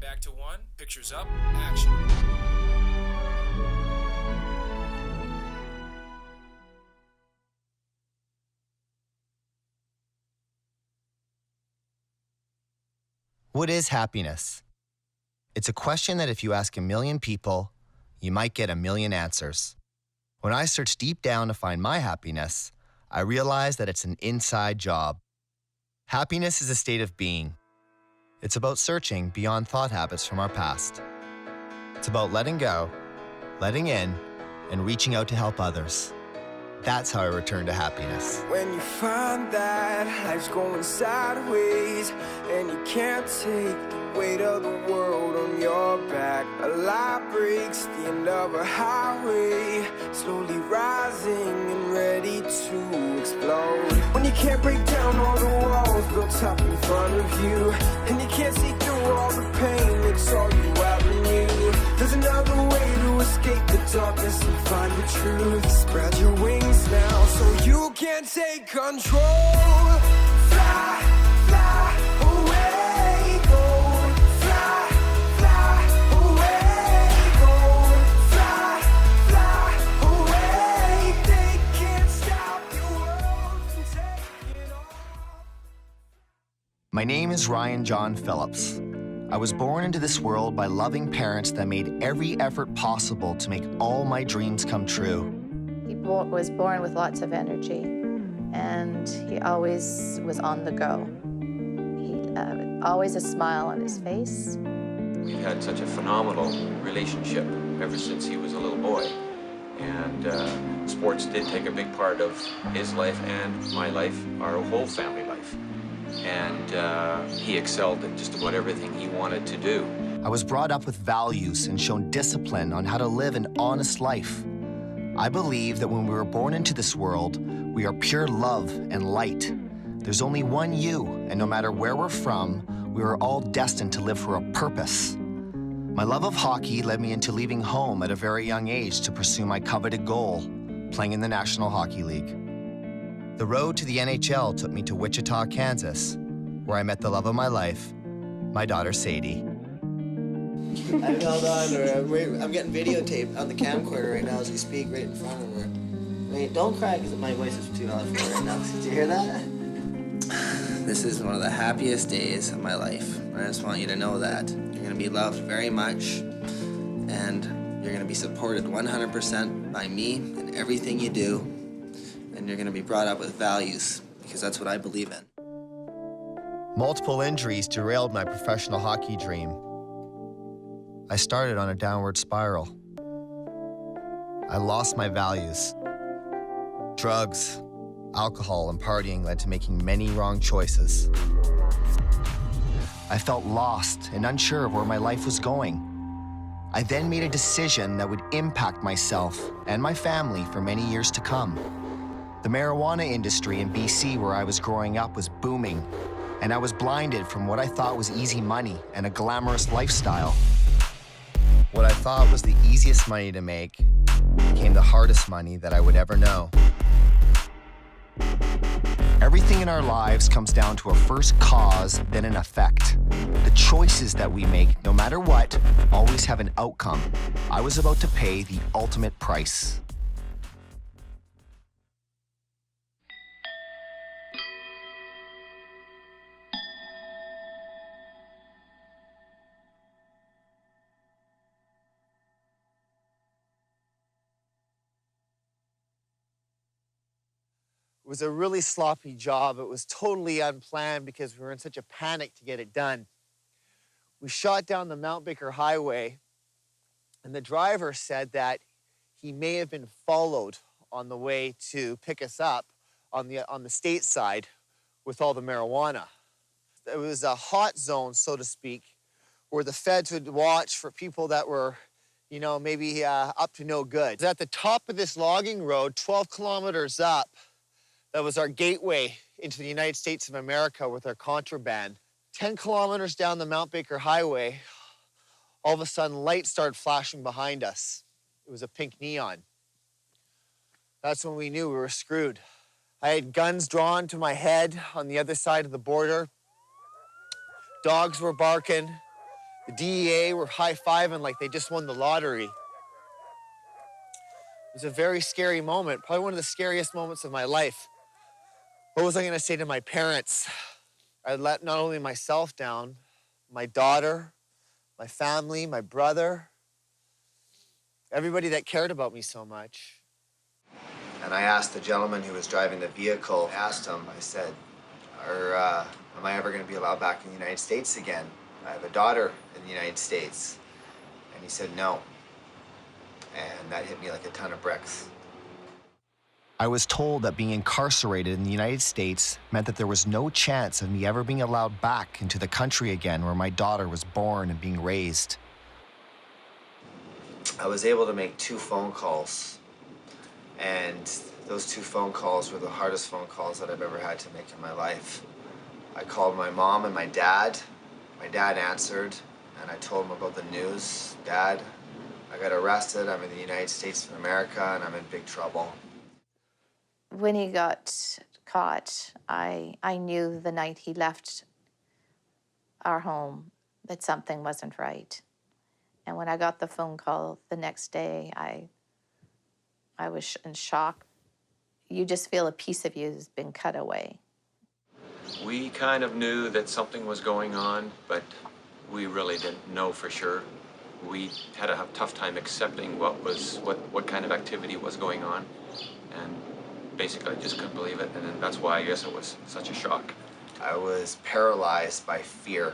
back to one. Pictures up. Action. What is happiness? It's a question that if you ask a million people, you might get a million answers. When I searched deep down to find my happiness, I realized that it's an inside job. Happiness is a state of being. It's about searching beyond thought habits from our past. It's about letting go, letting in, and reaching out to help others. That's how I return to happiness. When you find that life's going sideways and you can't take the weight of the world on your back, a lie breaks the end of a highway, slowly rising and ready to explode. When you can't break down all the walls built up in front of you, and you can't see through all the pain, it's all you ever knew. There's another way to escape the darkness and find the truth. Spread your wings now so you can take control. Fly, fly away, go. Fly, fly away, go. Fly, fly away. They can't stop your world from taking off. My name is Ryan John Phillips. I was born into this world by loving parents that made every effort possible to make all my dreams come true. He was born with lots of energy, and he always was on the go. He always a smile on his face. We've had such a phenomenal relationship ever since he was a little boy. And sports did take a big part of his life and my life, our whole family life. And he excelled at just about everything he wanted to do. I was brought up with values and shown discipline on how to live an honest life. I believe that when we were born into this world, we are pure love and light. There's only one you, and no matter where we're from, we are all destined to live for a purpose. My love of hockey led me into leaving home at a very young age to pursue my coveted goal, playing in the National Hockey League. The road to the NHL took me to Wichita, Kansas, where I met the love of my life, my daughter Sadie. I held on to her. I'm getting videotaped on the camcorder right now as we speak, right in front of her. Wait, don't cry because my voice is too loud for her right now. Did you hear that? This is one of the happiest days of my life. I just want you to know that. You're going to be loved very much, and you're going to be supported 100% by me in everything you do. And you're going to be brought up with values, because that's what I believe in. Multiple injuries derailed my professional hockey dream. I started on a downward spiral. I lost my values. Drugs, alcohol, and partying led to making many wrong choices. I felt lost and unsure of where my life was going. I then made a decision that would impact myself and my family for many years to come. The marijuana industry in BC, where I was growing up, was booming, and I was blinded from what I thought was easy money and a glamorous lifestyle. What I thought was the easiest money to make became the hardest money that I would ever know. Everything in our lives comes down to a first cause, then an effect. The choices that we make, no matter what, always have an outcome. I was about to pay the ultimate price. It was a really sloppy job. It was totally unplanned because we were in such a panic to get it done. We shot down the Mount Baker Highway, and the driver said that he may have been followed on the way to pick us up on the state side with all the marijuana. It was a hot zone, so to speak, where the feds would watch for people that were, you know, maybe up to no good. It was at the top of this logging road, 12 kilometers up. That was our gateway into the United States of America with our contraband. 10 kilometers down the Mount Baker Highway, all of a sudden lights started flashing behind us. It was a pink neon. That's when we knew we were screwed. I had guns drawn to my head on the other side of the border. Dogs were barking. The DEA were high-fiving like they just won the lottery. It was a very scary moment, probably one of the scariest moments of my life. What was I gonna say to my parents? I let not only myself down, my daughter, my family, my brother, everybody that cared about me so much. And I asked the gentleman who was driving the vehicle, I said, am I ever going to be allowed back in the United States again? I have a daughter in the United States. And he said no. And that hit me like a ton of bricks. I was told that being incarcerated in the United States meant that there was no chance of me ever being allowed back into the country again where my daughter was born and being raised. I was able to make 2 phone calls. And those 2 phone calls were the hardest phone calls that I've ever had to make in my life. I called my mom and my dad. My dad answered, and I told him about the news. Dad, I got arrested. I'm in the United States of America, and I'm in big trouble. When he got caught, I knew the night he left our home that something wasn't right. And when I got the phone call the next day, I was in shock. You just feel a piece of you has been cut away. We kind of knew that something was going on, but we really didn't know for sure. We had a tough time accepting what kind of activity was going on, and basically I just couldn't believe it, and that's why I guess it was such a shock. I was paralyzed by fear,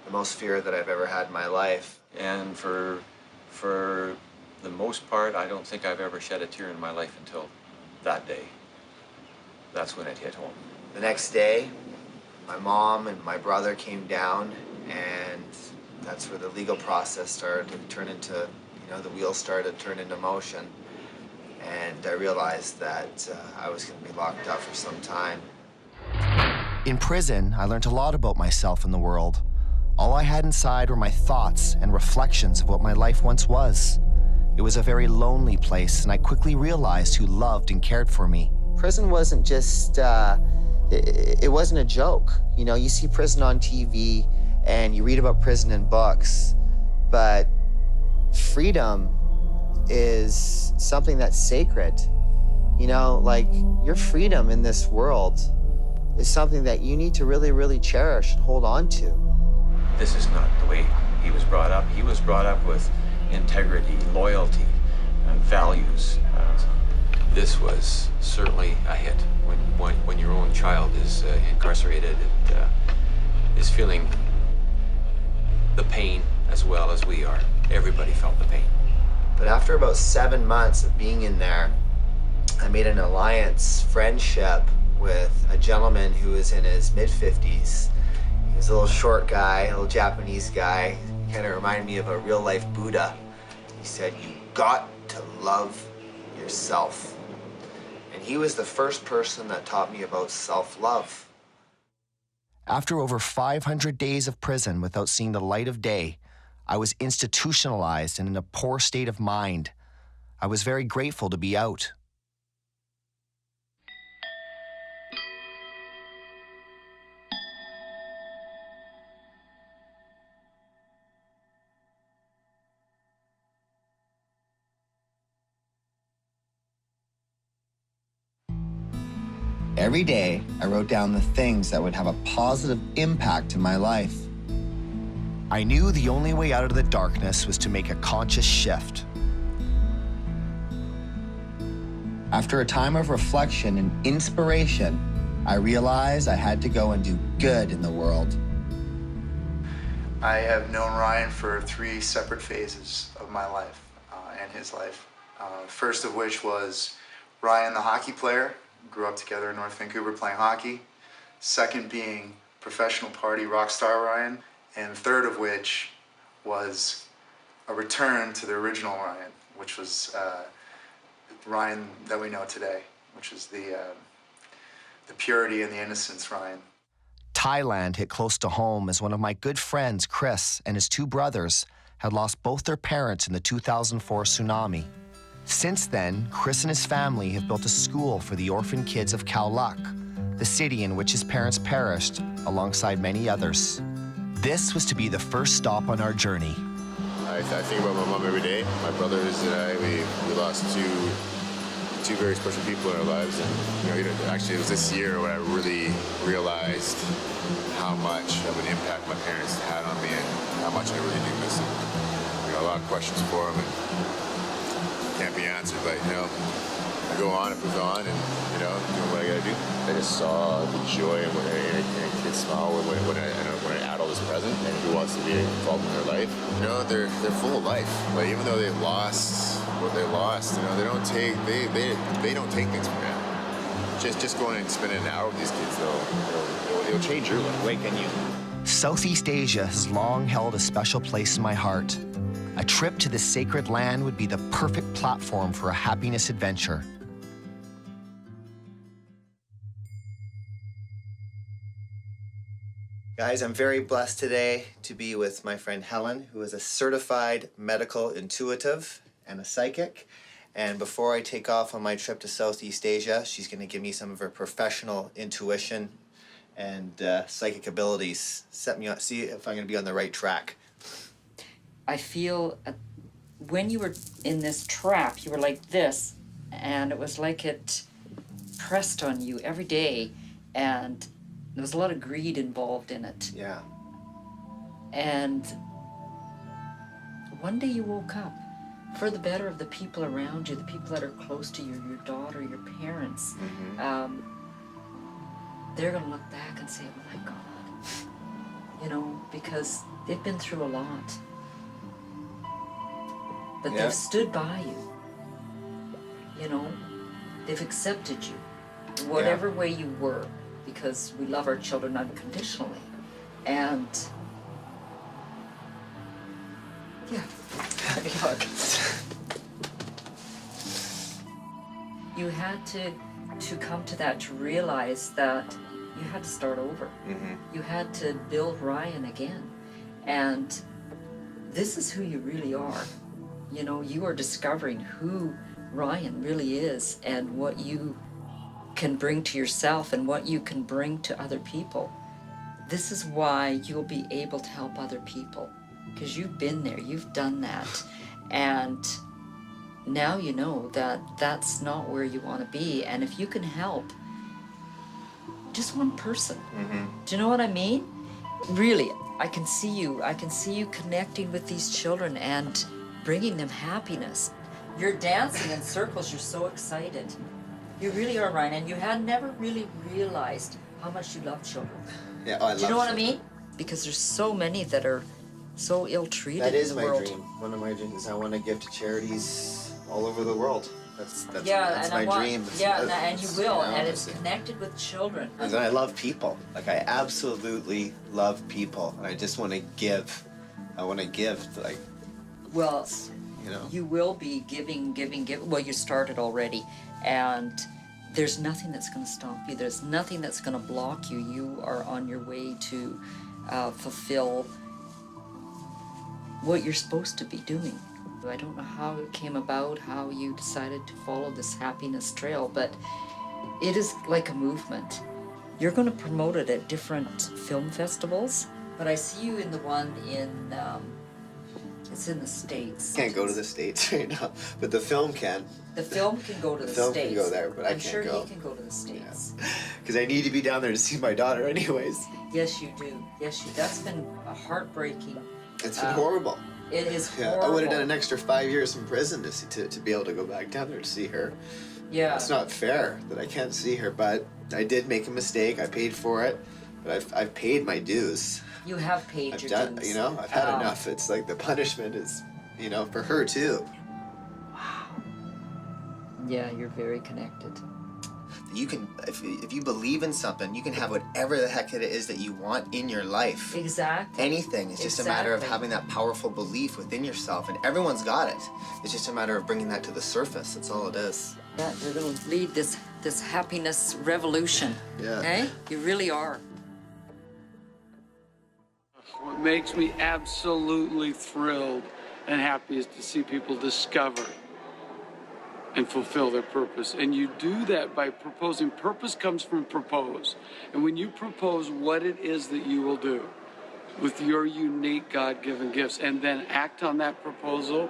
the most fear that I've ever had in my life. And for the most part, I don't think I've ever shed a tear in my life until that day. That's when it hit home. The next day, my mom and my brother came down, and that's where the legal process started to turn into, the wheels started to turn into motion. And I realized that I was going to be locked up for some time. In prison, I learned a lot about myself and the world. All I had inside were my thoughts and reflections of what my life once was. It was a very lonely place, and I quickly realized who loved and cared for me. Prison wasn't just, it wasn't a joke. You see prison on TV and you read about prison in books, but freedom is something that's sacred. Your freedom in this world is something that you need to really, really cherish and hold on to. This is not the way he was brought up. He was brought up with integrity, loyalty, and values. This was certainly a hit. When your own child is incarcerated, it is feeling the pain as well as we are. Everybody felt the pain. But after about 7 months of being in there, I made an alliance friendship with a gentleman who was in his mid-50s. He was a little short guy, a little Japanese guy. He kind of reminded me of a real-life Buddha. He said, "You got to love yourself." And he was the first person that taught me about self-love. After over 500 days of prison without seeing the light of day, I was institutionalized and in a poor state of mind. I was very grateful to be out. Every day, I wrote down the things that would have a positive impact in my life. I knew the only way out of the darkness was to make a conscious shift. After a time of reflection and inspiration, I realized I had to go and do good in the world. I have known Ryan for 3 separate phases of my life and his life. First of which was Ryan, the hockey player. Grew up together in North Vancouver playing hockey. Second being professional party rock star Ryan. And third of which was a return to the original Ryan, which was Ryan that we know today, which is the purity and the innocence Ryan. Thailand hit close to home as one of my good friends, Chris, and his 2 brothers had lost both their parents in the 2004 tsunami. Since then, Chris and his family have built a school for the orphan kids of Khao Lak, the city in which his parents perished, alongside many others. This was to be the first stop on our journey. I think about my mom every day. My brothers and I, we lost two very special people in our lives. And actually it was this year when I really realized how much of an impact my parents had on me and how much I really do miss them. A lot of questions for them and can't be answered, but I go on and move on and doing what I gotta do. I just saw the joy in when a kid smile when an adult is present and who wants to be involved in their life. They're full of life. But even though they've lost what they lost, they don't take things for granted. Just going and spending an hour with these kids, it'll change your life. Wait, can you? Southeast Asia has long held a special place in my heart. A trip to this sacred land would be the perfect platform for a happiness adventure. Guys, I'm very blessed today to be with my friend Helen, who is a certified medical intuitive and a psychic. And before I take off on my trip to Southeast Asia, she's going to give me some of her professional intuition and psychic abilities. Set me up, see if I'm going to be on the right track. I feel when you were in this trap, you were like this, and it was like it pressed on you every day, and there was a lot of greed involved in it. Yeah. And one day you woke up for the better of the people around you, the people that are close to you, your daughter, your parents. Mm-hmm. They're going to look back and say, oh my God, because they've been through a lot. But they've stood by you, they've accepted you, whatever way you were, because we love our children unconditionally. And, you had to come to that, to realize that you had to start over. Mm-hmm. You had to build Ryan again. And this is who you really are. You are discovering who Ryan really is and what you can bring to yourself and what you can bring to other people. This is why you'll be able to help other people, because you've been there, you've done that. And now you know that that's not where you want to be. And if you can help just one person, do you know what I mean? Really, I can see you connecting with these children and bringing them happiness. You're dancing in circles, you're so excited. You really are, Ryan, and you had never really realized how much you love children. Yeah, I love. Do you know what I mean? Because there's so many that are so ill-treated. That is in the my world. dream. One of my dreams is I want to give to charities all over the world. That's and my dream. And you will, and it's connected with children. And I love people. Like, I absolutely love people, and I just want to give. I want to give, like. Well, you will be giving. Well, you started already, and there's nothing that's going to stop you. There's nothing that's going to block you. You are on your way to fulfill what you're supposed to be doing. I don't know how it came about, how you decided to follow this happiness trail, but it is like a movement. You're going to promote it at different film festivals, but I see you in the one in, it's in the States. Can't go to the States right now, but the film can. The film can go to the film States. Can go there, but I I'm can't sure go. he can go to the States. Because I need to be down there to see my daughter anyways. Yes, you do. Yes, you. That's been a heartbreaking. It's been horrible. It is horrible. I would have done an extra 5 years in prison to be able to go back down there to see her. Yeah. It's not fair that I can't see her, but I did make a mistake. I paid for it, but I've paid my dues. You have paid your dues. I've had enough. It's like the punishment is, for her too. Wow. Yeah, you're very connected. You can, if you believe in something, you can have whatever the heck it is that you want in your life. Exactly. Anything. It's just a matter of having that powerful belief within yourself, and everyone's got it. It's just a matter of bringing that to the surface. That's all it is. Yeah, you're going to lead this happiness revolution. Yeah. Okay? You really are. What makes me absolutely thrilled and happy is to see people discover and fulfill their purpose. And you do that by proposing. Purpose comes from propose. And when you propose what it is that you will do, with your unique God-given gifts and then act on that proposal,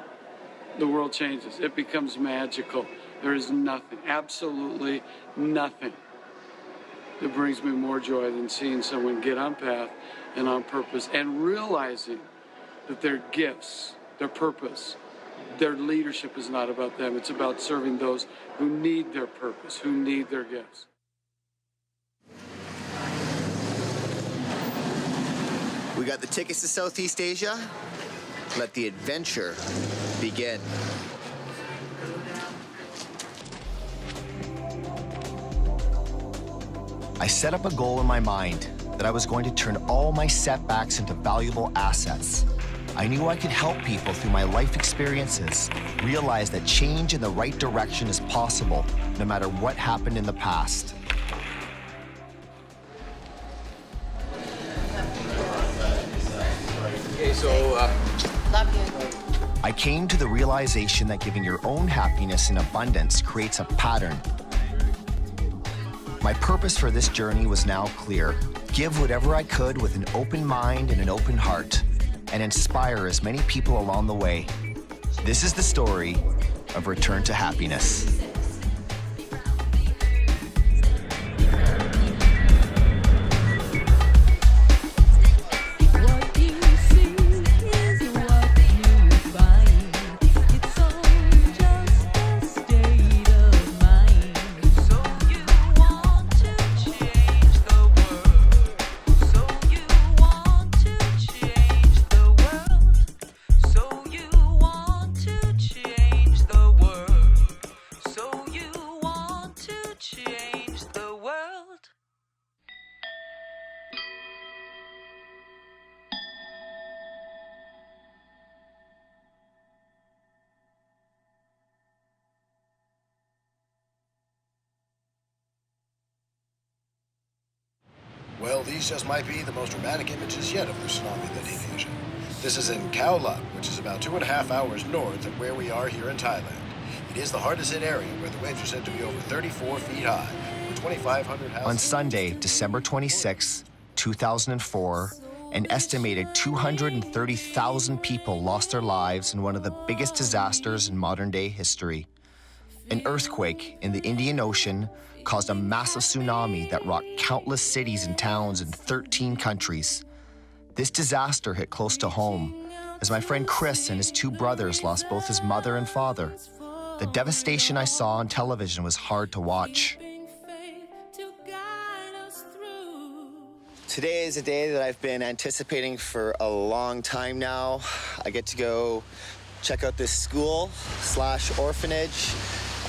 the world changes. It becomes magical. There is nothing, absolutely nothing, that brings me more joy than seeing someone get on path and on purpose and realizing that their gifts, their purpose, their leadership is not about them. It's about serving those who need their purpose, who need their gifts. We got the tickets to Southeast Asia. Let the adventure begin. I set up a goal in my mind that I was going to turn all my setbacks into valuable assets. I knew I could help people through my life experiences realize that change in the right direction is possible, no matter what happened in the past. Okay, so Love you. I came to the realization that giving your own happiness in abundance creates a pattern. My purpose for this journey was now clear. Give whatever I could with an open mind and an open heart, and inspire as many people along the way. This is the story of Return to Happiness. Well, these just might be the most dramatic images yet of the tsunami-led invasion. This is in Khao Lak, which is about 2.5 hours north of where we are here in Thailand. It is the hardest hit area where the waves are said to be over 34 feet high, over 2,500 houses. On Sunday, December 26, 2004, an estimated 230,000 people lost their lives in one of the biggest disasters in modern-day history. An earthquake in the Indian Ocean caused a massive tsunami that rocked countless cities and towns in 13 countries. This disaster hit close to home, as my friend Chris and his 2 brothers lost both his mother and father. The devastation I saw on television was hard to watch. Today is a day that I've been anticipating for a long time now. I get to go check out this school/orphanage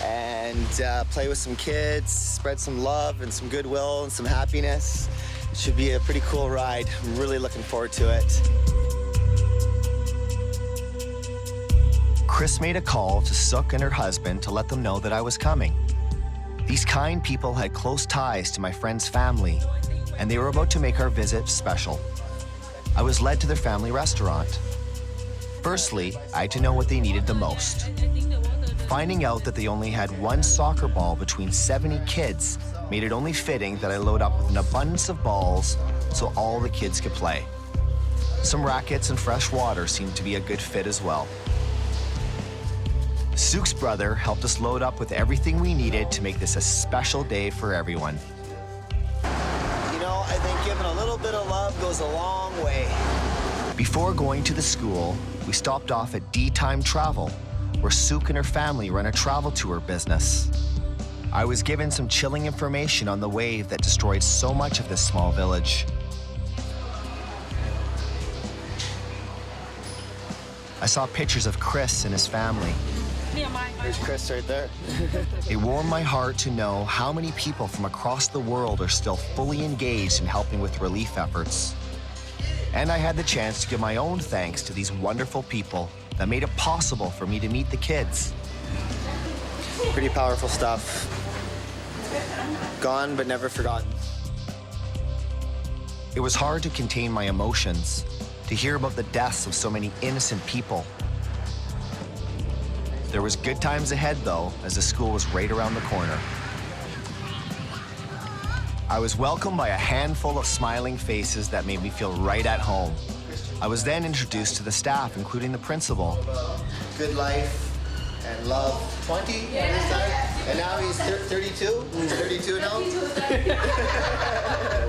and play with some kids, spread some love and some goodwill and some happiness. It should be a pretty cool ride. I'm really looking forward to it. Chris made a call to Sook and her husband to let them know that I was coming. These kind people had close ties to my friend's family, and they were about to make our visit special. I was led to their family restaurant. Firstly, I had to know what they needed the most. Finding out that they only had 1 soccer ball between 70 kids made it only fitting that I load up with an abundance of balls so all the kids could play. Some rackets and fresh water seemed to be a good fit as well. Sook's brother helped us load up with everything we needed to make this a special day for everyone. You know, I think giving a little bit of love goes a long way. Before going to the school, we stopped off at D-Time Travel, where Sook and her family run a travel tour business. I was given some chilling information on the wave that destroyed so much of this small village. I saw pictures of Chris and his family. There's Chris right there. It warmed my heart to know how many people from across the world are still fully engaged in helping with relief efforts. And I had the chance to give my own thanks to these wonderful people that made it possible for me to meet the kids. Pretty powerful stuff. Gone but never forgotten. It was hard to contain my emotions, to hear about the deaths of so many innocent people. There was good times ahead, though, as the school was right around the corner. I was welcomed by a handful of smiling faces that made me feel right at home. I was then introduced to the staff, including the principal. Good life and love. 20 this time? And now he's 32? He's 32 now?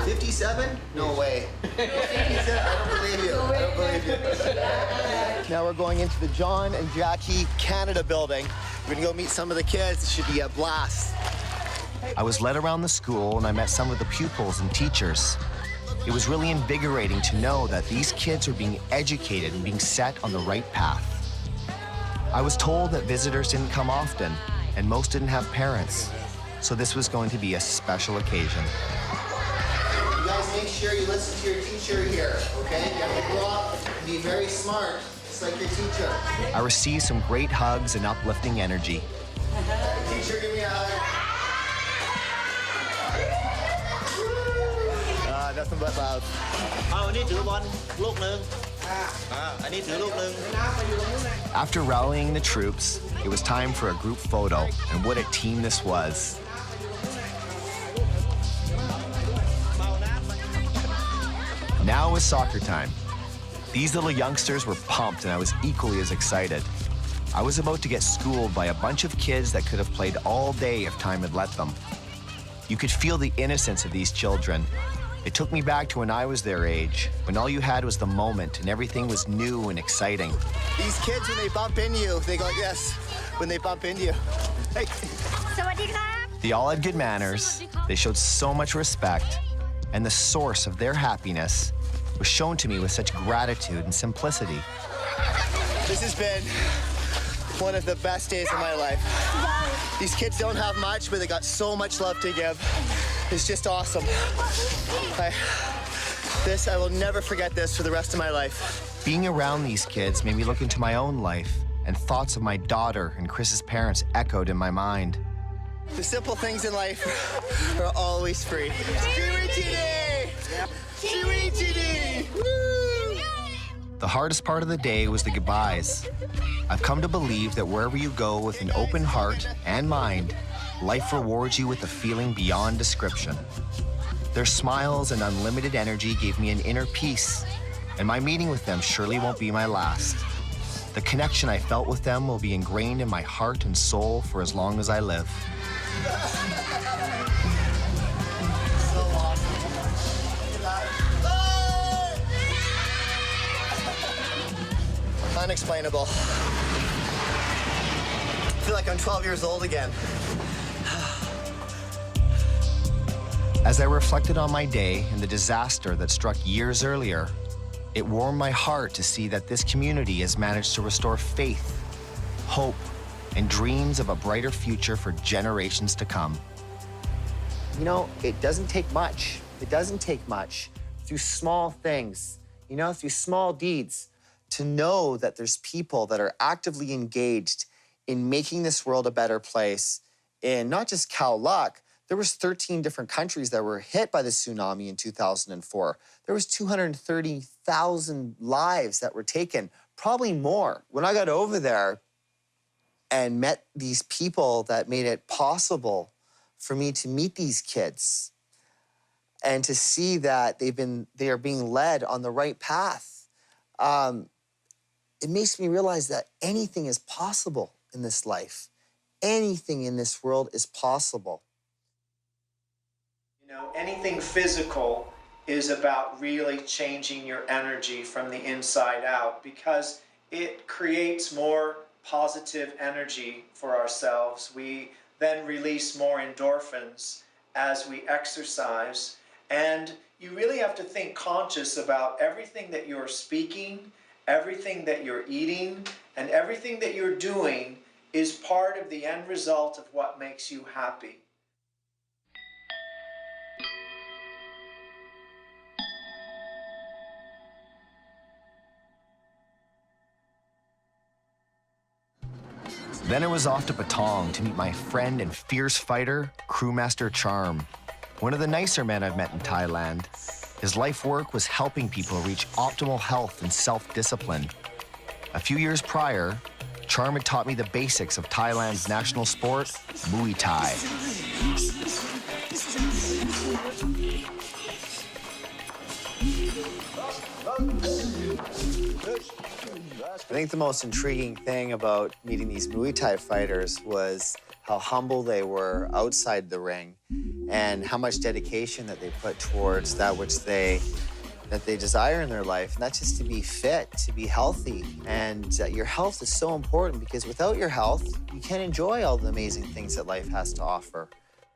57? No way. I don't believe you. I don't believe you. Now we're going into the John and Jackie Canada building. We're gonna go meet some of the kids. It should be a blast. I was led around the school and I met some of the pupils and teachers. It was really invigorating to know that these kids were being educated and being set on the right path. I was told that visitors didn't come often and most didn't have parents, so this was going to be a special occasion. You guys make sure you listen to your teacher here, okay? You have to grow up and be very smart, just like your teacher. I received some great hugs and uplifting energy. Teacher, give me a hug. Nothing but love. After rallying the troops, it was time for a group photo, and what a team this was. Now it was soccer time. These little youngsters were pumped, and I was equally as excited. I was about to get schooled by a bunch of kids that could have played all day if time had let them. You could feel the innocence of these children. It took me back to when I was their age, when all you had was the moment and everything was new and exciting. These kids, when they bump into you, they go like this. When they bump into you. Hey. They all had good manners, they showed so much respect, and the source of their happiness was shown to me with such gratitude and simplicity. This has been one of the best days of my life. These kids don't have much, but they got so much love to give. It's just awesome. I will never forget this for the rest of my life. Being around these kids made me look into my own life, and thoughts of my daughter and Chris's parents echoed in my mind. The simple things in life are always free. The hardest part of the day was the goodbyes. I've come to believe that wherever you go with an open heart and mind, life rewards you with a feeling beyond description. Their smiles and unlimited energy gave me an inner peace, and my meeting with them surely won't be my last. The connection I felt with them will be ingrained in my heart and soul for as long as I live. So awesome. Unexplainable. I feel like I'm 12 years old again. As I reflected on my day and the disaster that struck years earlier, it warmed my heart to see that this community has managed to restore faith, hope, and dreams of a brighter future for generations to come. You know, it doesn't take much. It doesn't take much through small things, you know, through small deeds, to know that there's people that are actively engaged in making this world a better place. In not just Khalil, there was 13 different countries that were hit by the tsunami in 2004. There was 230,000 lives that were taken, probably more. When I got over there and met these people that made it possible for me to meet these kids and to see that they are being led on the right path, it makes me realize that anything is possible in this life. Anything in this world is possible. You know, anything physical is about really changing your energy from the inside out, because it creates more positive energy for ourselves. We then release more endorphins as we exercise, and you really have to think conscious about everything that you're speaking, everything that you're eating, and everything that you're doing is part of the end result of what makes you happy. Then I was off to Patong to meet my friend and fierce fighter, Crewmaster Charm, one of the nicer men I've met in Thailand. His life work was helping people reach optimal health and self-discipline. A few years prior, Charm had taught me the basics of Thailand's national sport, Muay Thai. I think the most intriguing thing about meeting these Muay Thai fighters was how humble they were outside the ring and how much dedication that they put towards that which they desire in their life. And that's just to be fit, to be healthy. And your health is so important because without your health, you can't enjoy all the amazing things that life has to offer.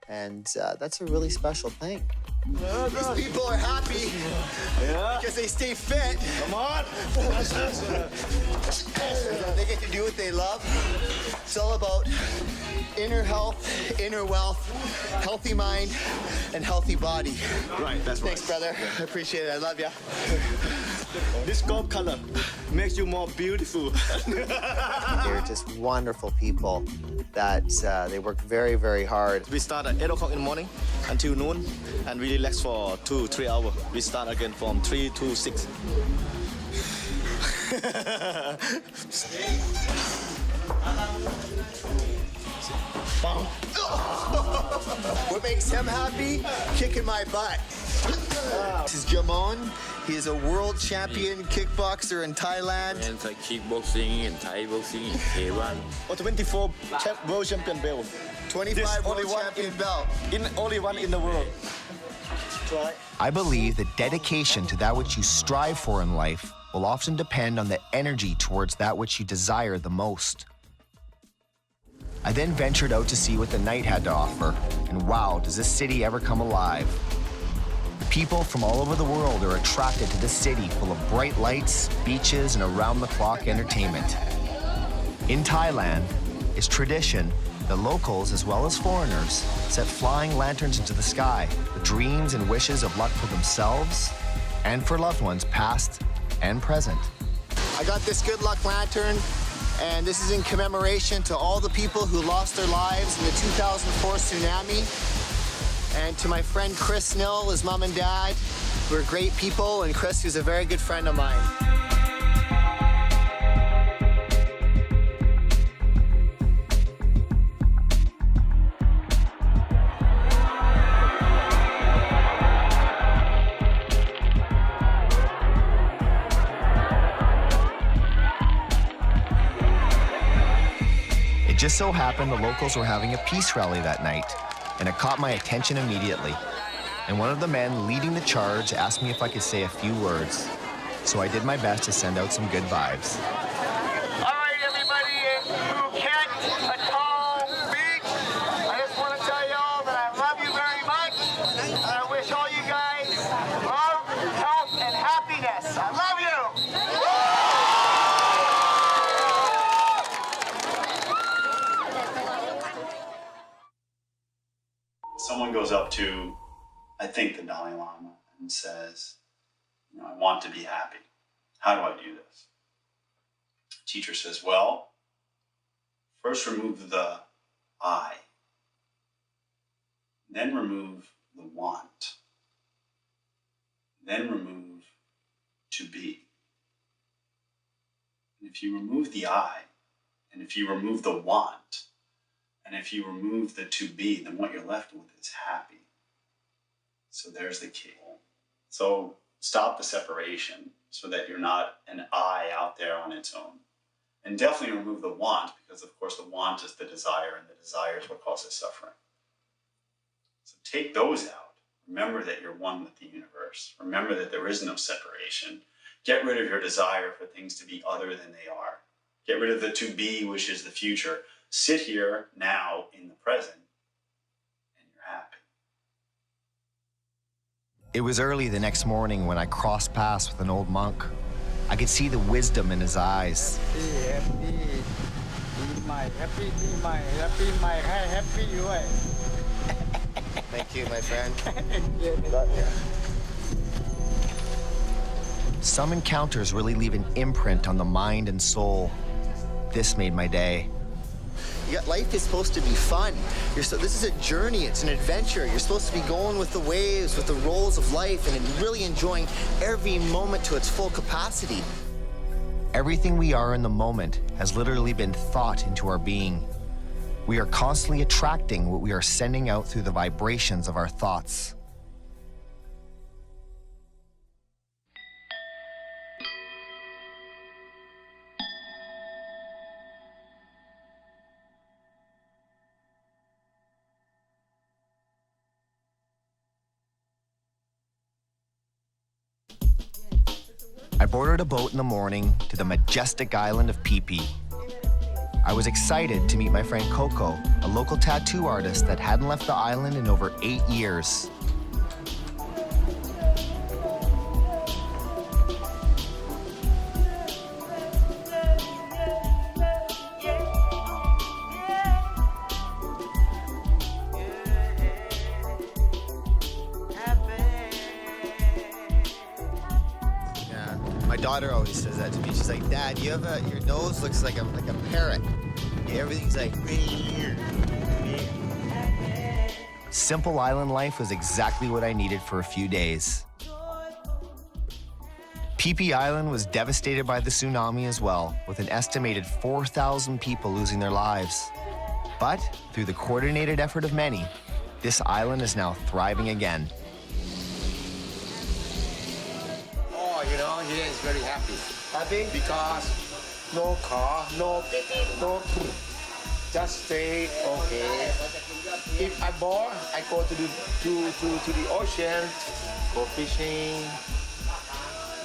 And that's a really special thing. These people are happy because they stay fit. Come on. They get to do what they love. It's all about inner health, inner wealth, healthy mind, and healthy body. Right, that's right. Thanks, brother. I appreciate it. I love you. This gold color makes you more beautiful. They're just wonderful people that they work very, very hard. We start at 8 o'clock in the morning until noon, and we relax for 2-3 hours. We start again from 3 to 6. What makes him happy? Kicking my butt. This is Jamon. He is a world champion kickboxer in Thailand. And like kickboxing and Thai boxing and K1. Or 24 world champion belt. 25 world champion belt. Only one in the world. I believe that dedication to that which you strive for in life will often depend on the energy towards that which you desire the most. I then ventured out to see what the night had to offer, and wow, does this city ever come alive. People from all over the world are attracted to this city full of bright lights, beaches, and around-the-clock entertainment. In Thailand, it's tradition that locals, as well as foreigners, set flying lanterns into the sky with dreams and wishes of luck for themselves and for loved ones past and present. I got this good luck lantern, and this is in commemoration to all the people who lost their lives in the 2004 tsunami. And to my friend Chris Snill, his mom and dad, who are great people, and Chris, who's a very good friend of mine. It just so happened the locals were having a peace rally that night, and it caught my attention immediately. And one of the men leading the charge asked me if I could say a few words. So I did my best to send out some good vibes. All right, everybody in Phuket, Atoll Beach, I just want to tell y'all that I love you very much, and I wish all you guys love, health, and happiness. I love you! Someone goes up to, I think, the Dalai Lama and says, I want to be happy. How do I do this? The teacher says, well, first remove the I, then remove the want, then remove to be. And if you remove the I, and if you remove the want, and if you remove the to be, then what you're left with is happy. So there's the key. So stop the separation so that you're not an I out there on its own. And definitely remove the want, because of course the want is the desire, and the desire is what causes suffering. So take those out. Remember that you're one with the universe. Remember that there is no separation. Get rid of your desire for things to be other than they are. Get rid of the to be, which is the future. Sit here now in the present, and you're happy. It was early the next morning when I crossed paths with an old monk. I could see the wisdom in his eyes. Thank you, my friend. Some encounters really leave an imprint on the mind and soul. This made my day. Life is supposed to be fun. This is a journey, it's an adventure. You're supposed to be going with the waves, with the rolls of life, and really enjoying every moment to its full capacity. Everything we are in the moment has literally been thought into our being. We are constantly attracting what we are sending out through the vibrations of our thoughts. I boarded a boat in the morning to the majestic island of Phi Phi. I was excited to meet my friend Coco, a local tattoo artist that hadn't left the island in over 8 years. My daughter always says that to me. She's like, Dad, your nose looks like a parrot. Everything's like... Simple island life was exactly what I needed for a few days. Phi Phi Island was devastated by the tsunami as well, with an estimated 4,000 people losing their lives. But through the coordinated effort of many, this island is now thriving again. You know, he is very happy. Happy? Because no car, no, just stay okay. If I'm bored, I go to the ocean, go fishing,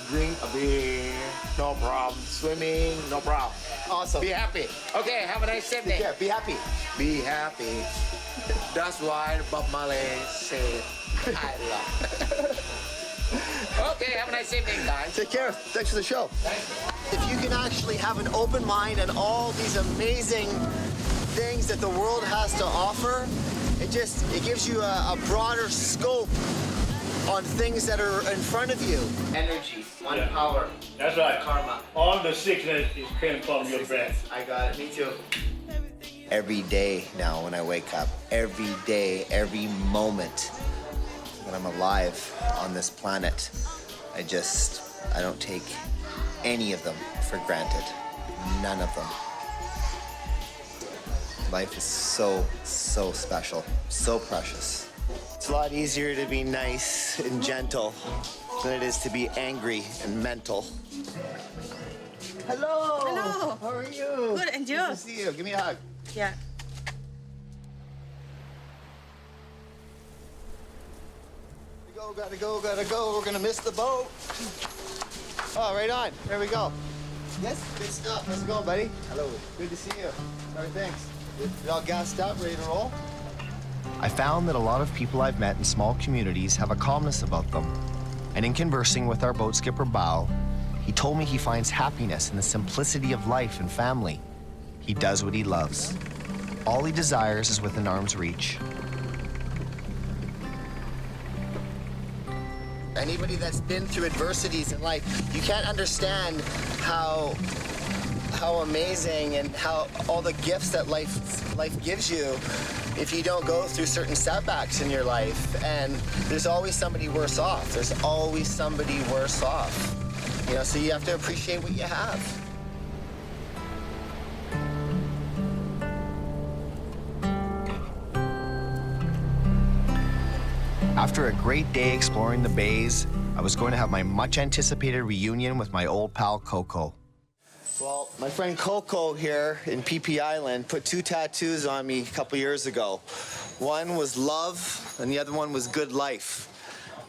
drink a beer, no problem. Swimming, no problem. Awesome. Be happy. Okay, have a nice evening. Yeah, be happy. Be happy. That's why Bob Marley said, I love. Okay, have a nice evening, guys. Take care. Thanks for the show. If you can actually have an open mind on all these amazing things that the world has to offer, it gives you a broader scope on things that are in front of you. Energy, one power. That's right. Karma. All the sickness is came from your breath. I got it. Me too. Every day now when I wake up, every day, every moment that I'm alive on this planet, I don't take any of them for granted. None of them. Life is so, so special, so precious. It's a lot easier to be nice and gentle than it is to be angry and mental. Hello. Hello. How are you? Good, and you? Good to see you. Give me a hug. Yeah. Gotta go. We're gonna miss the boat. Oh, right on. There we go. Yes, good stuff. How's it going, buddy? Hello. Good to see you. All right, thanks. You all gassed up, ready to roll? I found that a lot of people I've met in small communities have a calmness about them. And in conversing with our boat skipper, Bao, he told me he finds happiness in the simplicity of life and family. He does what he loves. All he desires is within arm's reach. Anybody that's been through adversities in life, you can't understand how amazing and how all the gifts that life gives you if you don't go through certain setbacks in your life. And there's always somebody worse off. There's always somebody worse off. You know, so you have to appreciate what you have. After a great day exploring the bays, I was going to have my much-anticipated reunion with my old pal, Coco. Well, my friend Coco here in Phi Phi Island put 2 tattoos on me a couple years ago. One was love, and the other one was good life.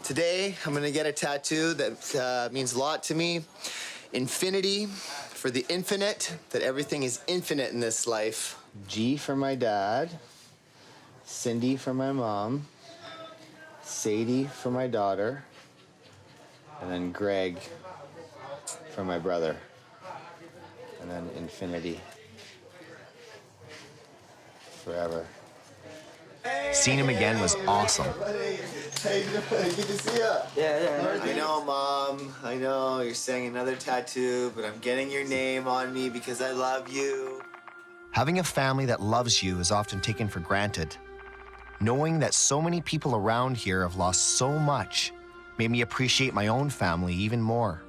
Today, I'm gonna get a tattoo that means a lot to me. Infinity, for the infinite, that everything is infinite in this life. G for my dad, Cindy for my mom, Sadie for my daughter, and then Greg for my brother. And then infinity. Forever. Seeing him again was awesome. Hey, good to see you. Yeah. I know, Mom. I know you're saying another tattoo, but I'm getting your name on me because I love you. Having a family that loves you is often taken for granted. Knowing that so many people around here have lost so much made me appreciate my own family even more.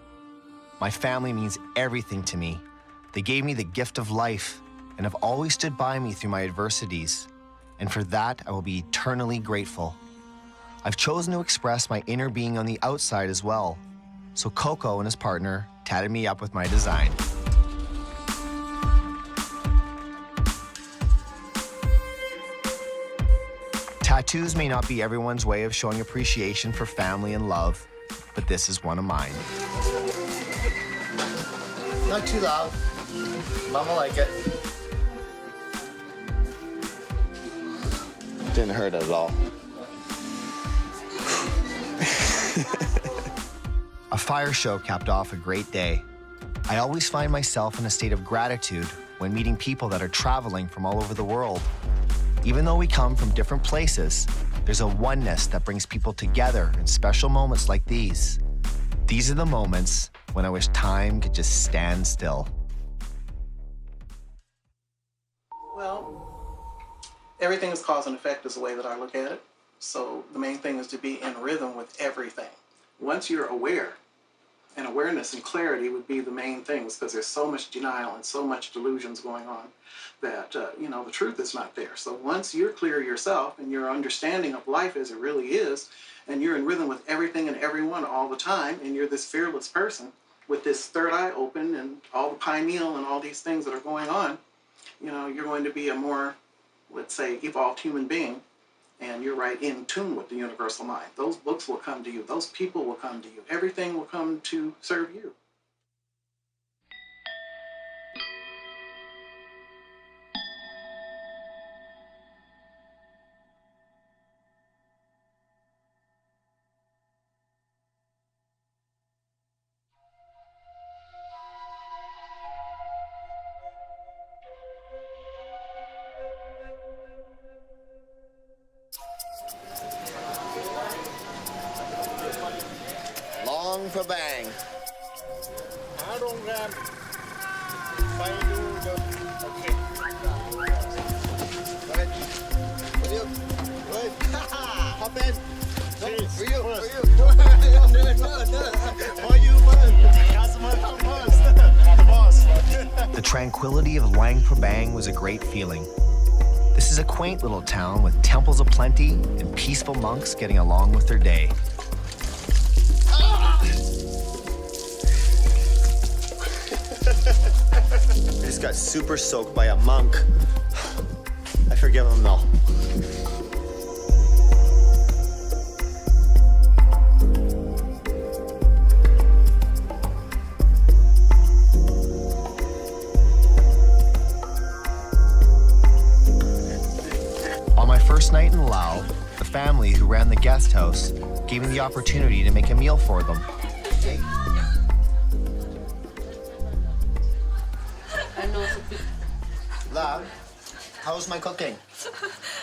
My family means everything to me. They gave me the gift of life and have always stood by me through my adversities. And for that, I will be eternally grateful. I've chosen to express my inner being on the outside as well. So Coco and his partner tatted me up with my design. Tattoos may not be everyone's way of showing appreciation for family and love, but this is one of mine. Not too loud. Mama like it. Didn't hurt at all. A fire show capped off a great day. I always find myself in a state of gratitude when meeting people that are traveling from all over the world. Even though we come from different places, there's a oneness that brings people together in special moments like these. These are the moments when I wish time could just stand still. Well, everything is cause and effect is the way that I look at it. So the main thing is to be in rhythm with everything. Once you're aware, and awareness and clarity would be the main things, because there's so much denial and so much delusions going on that, the truth is not there. So once you're clear yourself and your understanding of life as it really is, and you're in rhythm with everything and everyone all the time, and you're this fearless person with this third eye open and all the pineal and all these things that are going on, you're going to be a more, let's say, evolved human being. And you're right in tune with the universal mind. Those books will come to you. Those people will come to you. Everything will come to serve you. Long for bang. I don't grab. If I do the. Okay. Go ahead. For you. Go ahead. Hop in. No, for you. For you. For you first. Customer come first. The boss. The tranquility of Luang Prabang was a great feeling. This is a quaint little town with temples aplenty and peaceful monks getting along with their day. I just got super soaked by a monk. I forgive him though. On my first night in Laos, the family who ran the guest house gave me the opportunity to make a meal for them. La, how's my cooking?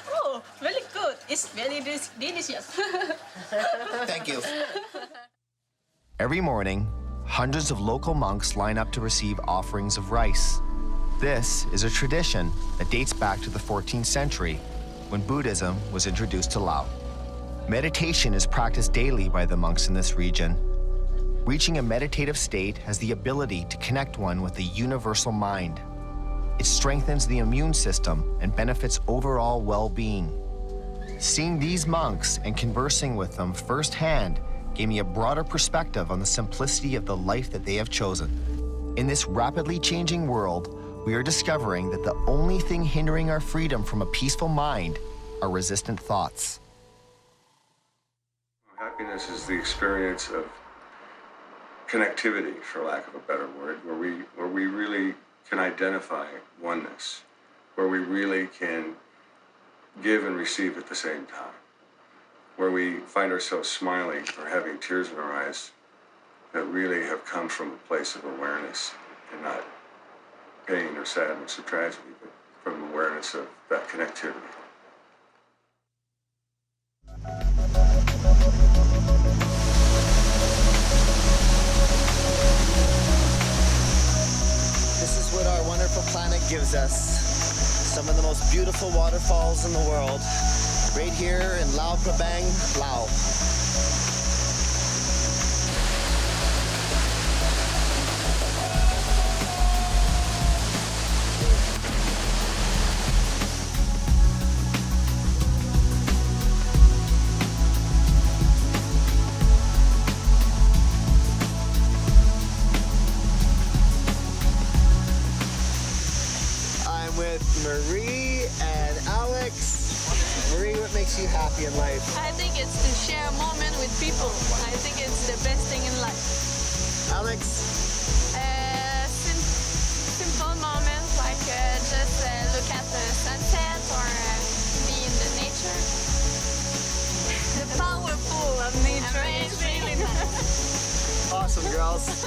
Oh, very good. It's very delicious. Thank you. Every morning, hundreds of local monks line up to receive offerings of rice. This is a tradition that dates back to the 14th century, when Buddhism was introduced to Laos. Meditation is practiced daily by the monks in this region. Reaching a meditative state has the ability to connect one with the universal mind. It strengthens the immune system and benefits overall well-being. Seeing these monks and conversing with them firsthand gave me a broader perspective on the simplicity of the life that they have chosen. In this rapidly changing world, we are discovering that the only thing hindering our freedom from a peaceful mind are resistant thoughts. Happiness is the experience of connectivity, for lack of a better word, where we really can identify oneness, where we really can give and receive at the same time, where we find ourselves smiling or having tears in our eyes that really have come from a place of awareness and not pain or sadness or tragedy, but from awareness of that connectivity. This is what our wonderful planet gives us. Some of the most beautiful waterfalls in the world. Right here in Luang Prabang, Laos. Marie and Alex. Marie, what makes you happy in life? I think it's to share a moment with people. I think it's the best thing in life. Alex? Since some girls.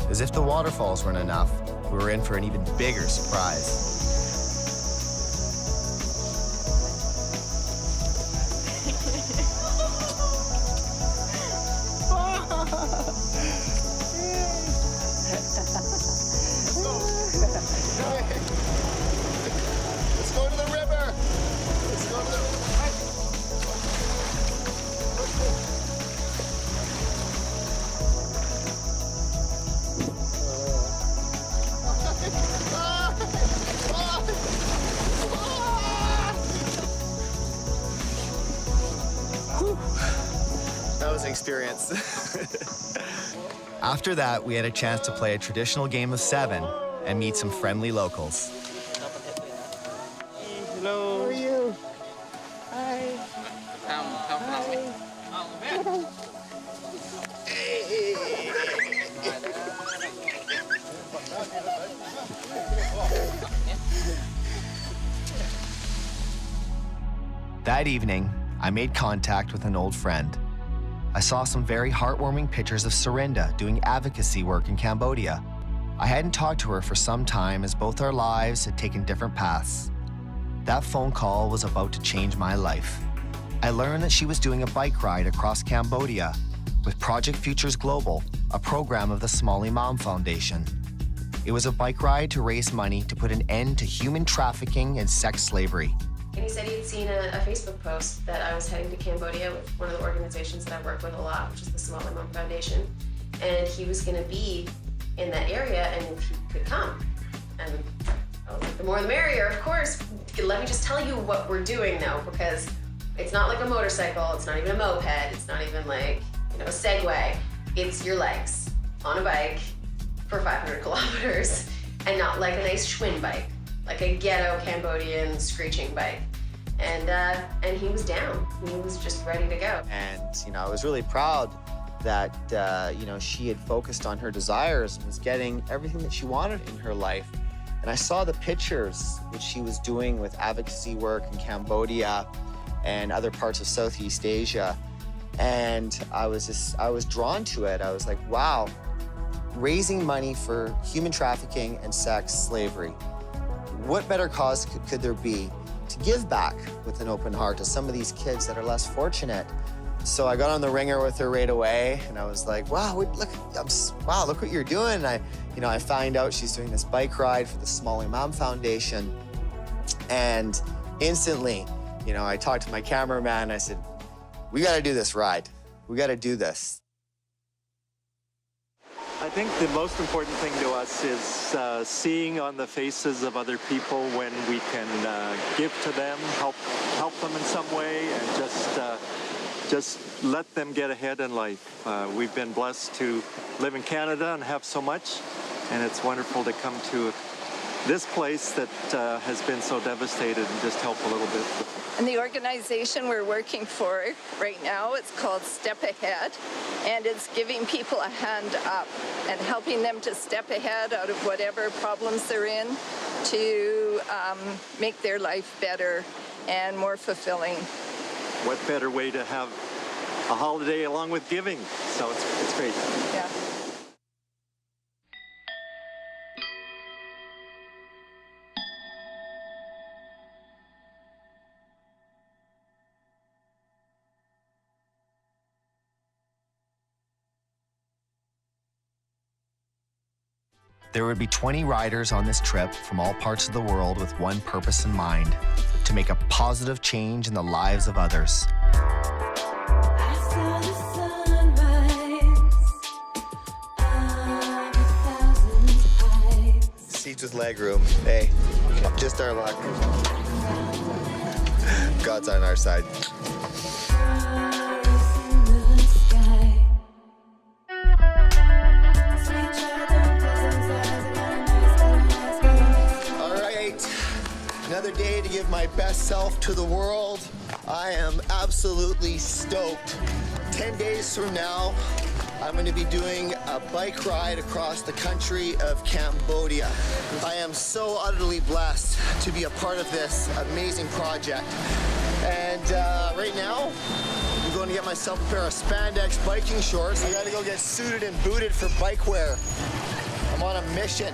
As if the waterfalls weren't enough, we were in for an even bigger surprise. Let's go to the river. Let's go to the river. That was an experience. After that, we had a chance to play a traditional game of 7 and meet some friendly locals. Hello. How are you? Hi. That evening, I made contact with an old friend. I saw some very heartwarming pictures of Serinda doing advocacy work in Cambodia. I hadn't talked to her for some time as both our lives had taken different paths. That phone call was about to change my life. I learned that she was doing a bike ride across Cambodia with Project Futures Global, a program of the Somaly Mom Foundation. It was a bike ride to raise money to put an end to human trafficking and sex slavery. And he said he had seen a Facebook post that I was heading to Cambodia with one of the organizations that I work with a lot, which is the Somaly Mom Foundation. And he was going to be in that area and if he could come. And I was like, the more the merrier, of course. Let me just tell you what we're doing though, because it's not like a motorcycle, it's not even a moped, it's not even like, a Segway. It's your legs on a bike for 500 kilometers and not like a nice Schwinn bike, like a ghetto Cambodian screeching bike. And he was down. He was just ready to go. And, I was really proud that, she had focused on her desires and was getting everything that she wanted in her life. And I saw the pictures which she was doing with advocacy work in Cambodia and other parts of Southeast Asia. And I was drawn to it. I was like, wow, raising money for human trafficking and sex slavery. What better cause could there be to give back with an open heart to some of these kids that are less fortunate? So I got on the ringer with her right away, and I was like, wow, look what you're doing. And I find out she's doing this bike ride for the Somaly Mom Foundation. And instantly, I talked to my cameraman, and I said, we got to do this ride. We got to do this. I think the most important thing to us is seeing on the faces of other people when we can give to them, help them in some way, and just let them get ahead in life. We've been blessed to live in Canada and have so much, and it's wonderful to come to this place that has been so devastated and just help a little bit. And the organization we're working for right now, it's called Step Ahead, and it's giving people a hand up and helping them to step ahead out of whatever problems they're in to make their life better and more fulfilling. What better way to have a holiday along with giving? So it's great. Yeah. There would be 20 riders on this trip from all parts of the world with one purpose in mind: to make a positive change in the lives of others. Seats with leg room. Hey, just our luck. God's on our side. Another day to give my best self to the world. I am absolutely stoked. 10 days from now, I'm going to be doing a bike ride across the country of Cambodia. I am so utterly blessed to be a part of this amazing project. And right now, I'm going to get myself a pair of spandex biking shorts. I gotta go get suited and booted for bike wear. I'm on a mission.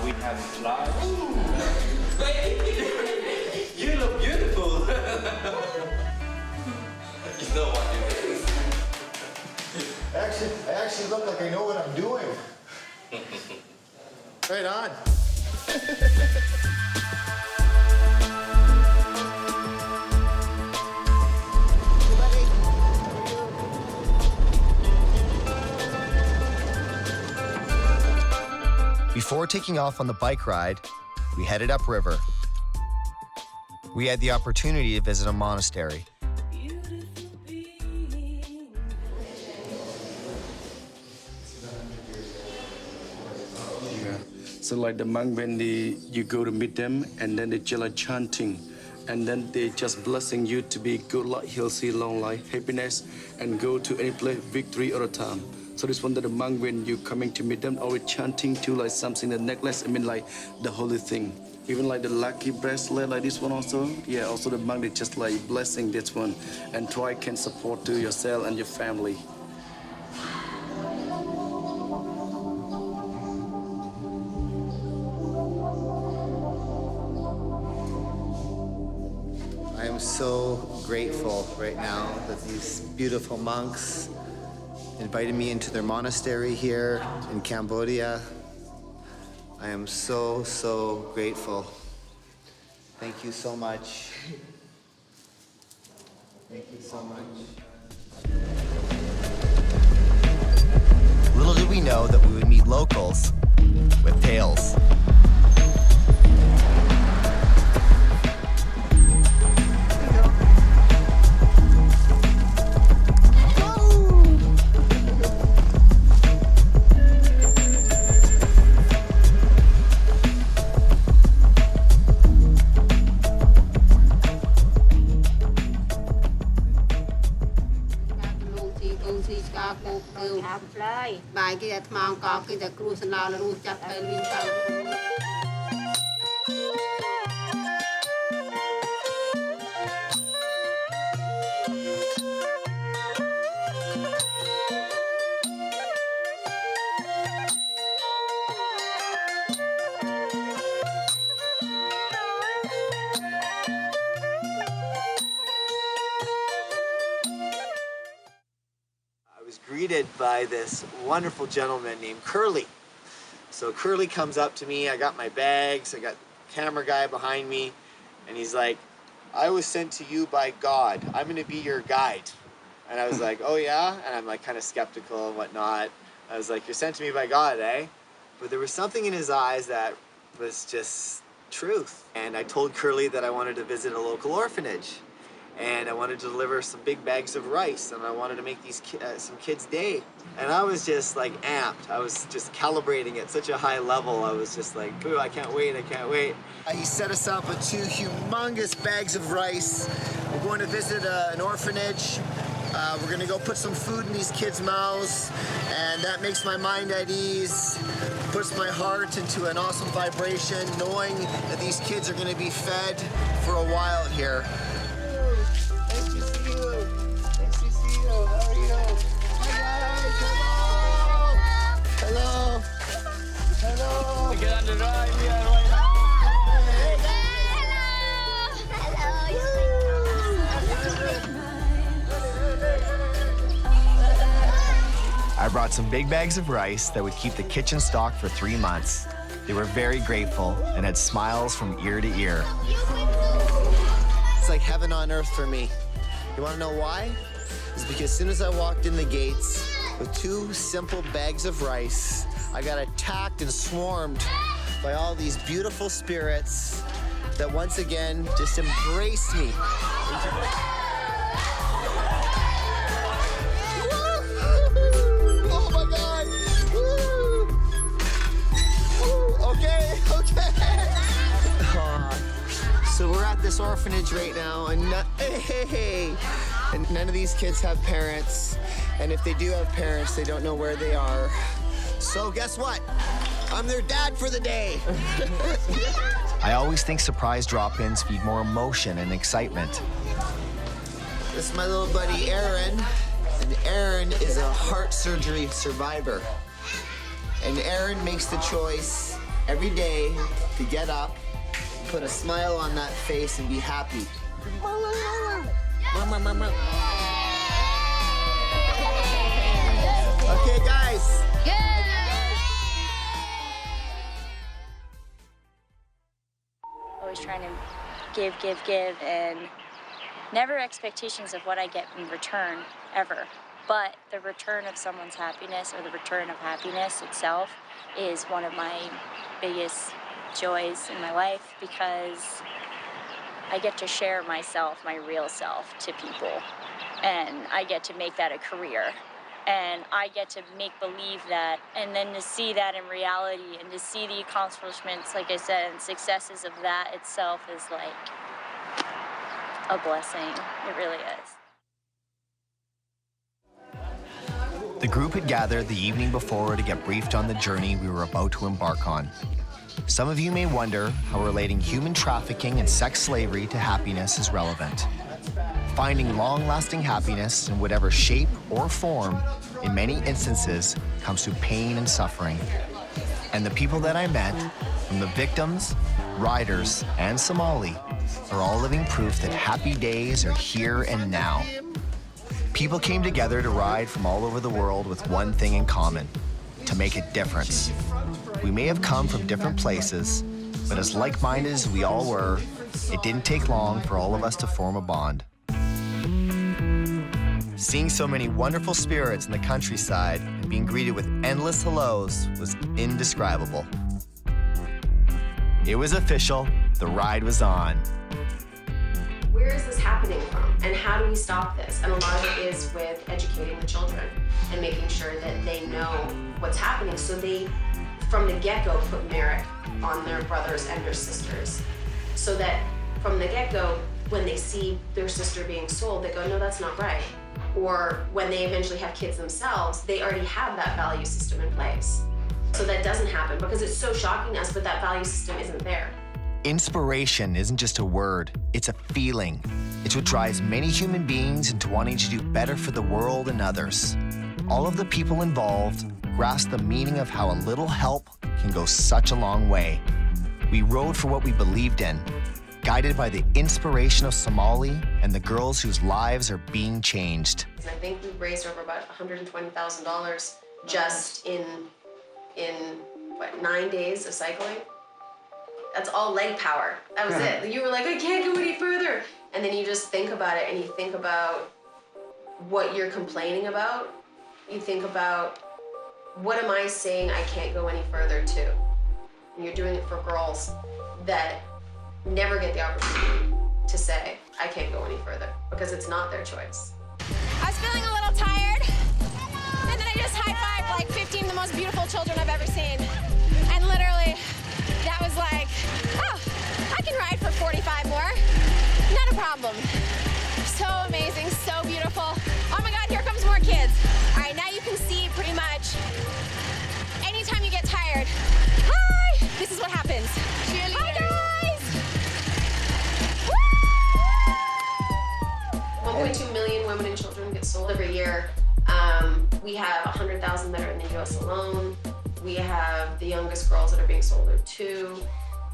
We have flies. You look beautiful. You know what you mean. I actually look like I know what I'm doing. Right on. Before taking off on the bike ride, we headed upriver. We had the opportunity to visit a monastery. So like the monk, when you go to meet them, and then they just like chanting, and then they just blessing you to be good luck, healthy, long life, happiness, and go to any place, victory all the time. So this one that the monk, when you coming to meet them, always chanting to like something, the necklace, I mean like the holy thing. Even like the lucky bracelet, like this one also. Yeah, also the monk, they just like blessing this one, and try can support to yourself and your family. I am so grateful right now that these beautiful monks invited me into their monastery here in Cambodia. I am so, so grateful. Thank you so much. Thank you so much. Little did we know that we would meet locals with tales. Greeted by this wonderful gentleman named Curly. So Curly comes up to me, I got my bags, I got the camera guy behind me, and he's like, I was sent to you by God. I'm gonna be your guide. And I was like, oh yeah? And I'm like kind of skeptical and whatnot. I was like, you're sent to me by God, eh? But there was something in his eyes that was just truth. And I told Curly that I wanted to visit a local orphanage. And I wanted to deliver some big bags of rice, and I wanted to make these some kids' day. And I was just like amped. I was just calibrating at such a high level. I was just like, ooh, I can't wait, I can't wait. He set us up with 2 humongous bags of rice. We're going to visit an orphanage. We're gonna go put some food in these kids' mouths, and that makes my mind at ease, puts my heart into an awesome vibration, knowing that these kids are gonna be fed for a while here. Nice to see you. Nice to see you. How are you? Hi guys. Hello. Hello. Hello. Get on the ride. We are right now. Hey guys. I brought some big bags of rice that would keep the kitchen stocked for 3 months. They were very grateful and had smiles from ear to ear. It's like heaven on earth for me. You want to know why? It's because as soon as I walked in the gates with 2 simple bags of rice, I got attacked and swarmed by all these beautiful spirits that once again just embraced me. Oh my God! Woo! Okay. So we're at this orphanage right now, and and none of these kids have parents, and if they do have parents, they don't know where they are. So guess what? I'm their dad for the day. I always think surprise drop-ins feed more emotion and excitement. This is my little buddy Aaron, and Aaron is a heart surgery survivor. And Aaron makes the choice every day to get up, put a smile on that face, and be happy. Okay, guys. Always trying to give, and never expectations of what I get in return, ever. But the return of someone's happiness, or the return of happiness itself, is one of my biggest joys in my life, because I get to share myself, my real self, to people. And I get to make that a career. And I get to make believe that, and then to see that in reality, and to see the accomplishments, like I said, and successes of that itself is like a blessing. It really is. The group had gathered the evening before to get briefed on the journey we were about to embark on. Some of you may wonder how relating human trafficking and sex slavery to happiness is relevant. Finding long-lasting happiness in whatever shape or form, in many instances, comes through pain and suffering. And the people that I met, from the victims, riders, and Somaly, are all living proof that happy days are here and now. People came together to ride from all over the world with one thing in common: to make a difference. We may have come from different places, but as like-minded as we all were, it didn't take long for all of us to form a bond. Seeing so many wonderful spirits in the countryside and being greeted with endless hellos was indescribable. It was official, the ride was on. Where is this happening from, and how do we stop this? And a lot of it is with educating the children and making sure that they know what's happening, so they, from the get-go, put merit on their brothers and their sisters, so that from the get-go, when they see their sister being sold, they go, no, that's not right. Or when they eventually have kids themselves, they already have that value system in place. So that doesn't happen, because it's so shocking to us, but that value system isn't there. Inspiration isn't just a word, it's a feeling. It's what drives many human beings into wanting to do better for the world and others. All of the people involved grasp the meaning of how a little help can go such a long way. We rode for what we believed in, guided by the inspiration of Somaly and the girls whose lives are being changed. I think we've raised over about $120,000 just in what, 9 days of cycling? That's all leg power. That was it. You were like, I can't go any further. And then you just think about it, and you think about what you're complaining about. You think about, what am I saying I can't go any further to? And you're doing it for girls that never get the opportunity to say, I can't go any further, because it's not their choice. I was feeling a little tired, and then I just high-fived like 15 of the most beautiful children I've ever seen. And literally, that was like, oh, I can ride for 45 more. Not a problem. So amazing, so beautiful. Oh my God, here comes more kids. All right, now you can see pretty much anytime you get tired. Hi, this is what happens. Hi, guys. 1.2 million women and children get sold every year. We have 100,000 that are in the US alone. We have the youngest girls that are being sold are 2,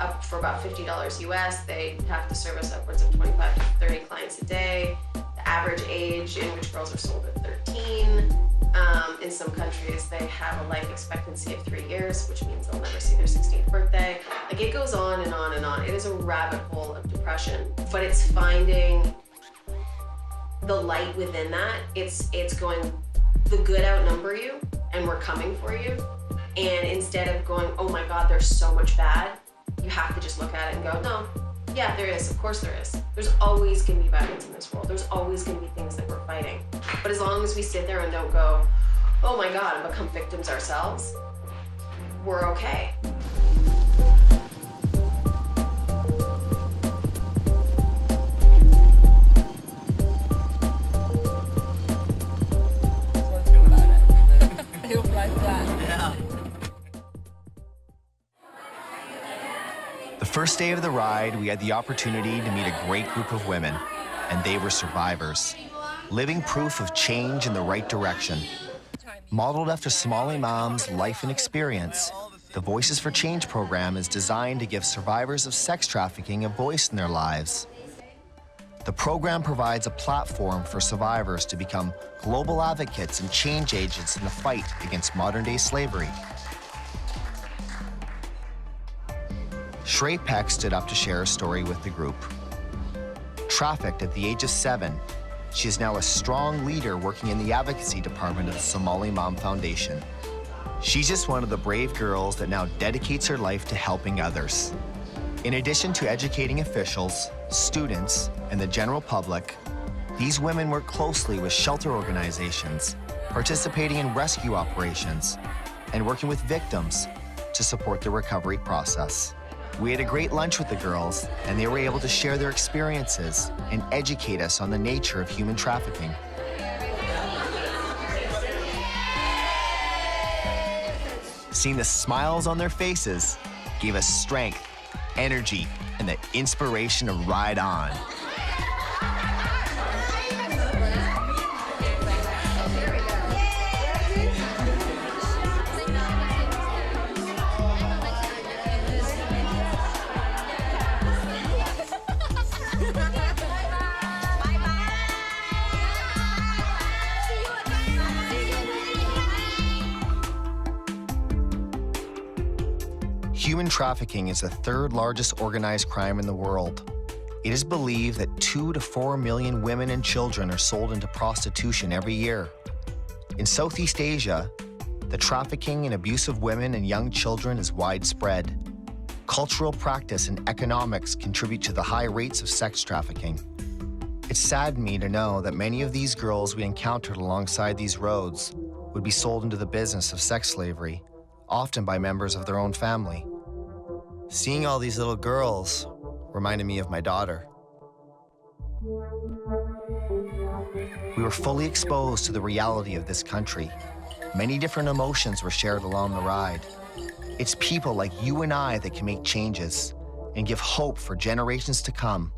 up for about $50 US. They have to service upwards of 25 to 30 clients a day. The average age in which girls are sold at 13. In some countries, they have a life expectancy of 3 years, which means they'll never see their 16th birthday. Like, it goes on and on and on. It is a rabbit hole of depression, but it's finding the light within that. It's going, the good outnumber you, and we're coming for you. And instead of going, oh my God, there's so much bad, you have to just look at it and go, no, yeah, there is, of course there is. There's always gonna be violence in this world. There's always gonna be things that we're fighting. But as long as we sit there and don't go, oh my God, and become victims ourselves, we're okay. The first day of the ride, we had the opportunity to meet a great group of women, and they were survivors. living proof of change in the right direction. Modeled after Somali moms' life and experience, the Voices for Change program is designed to give survivors of sex trafficking a voice in their lives. The program provides a platform for survivors to become global advocates and change agents in the fight against modern-day slavery. Shrey Peck stood up to share her story with the group. Trafficked at the age of 7, she is now a strong leader working in the advocacy department of the Somali Mom Foundation. She's just one of the brave girls that now dedicates her life to helping others. In addition to educating officials, students, and the general public, these women work closely with shelter organizations, participating in rescue operations, and working with victims to support the recovery process. We had a great lunch with the girls, and they were able to share their experiences and educate us on the nature of human trafficking. Seeing the smiles on their faces gave us strength, energy, and the inspiration to ride on. Human trafficking is the third largest organized crime in the world. It is believed that 2 to 4 million women and children are sold into prostitution every year. In Southeast Asia, the trafficking and abuse of women and young children is widespread. Cultural practice and economics contribute to the high rates of sex trafficking. It saddened me to know that many of these girls we encountered alongside these roads would be sold into the business of sex slavery, often by members of their own family. Seeing all these little girls reminded me of my daughter. We were fully exposed to the reality of this country. Many different emotions were shared along the ride. It's people like you and I that can make changes and give hope for generations to come.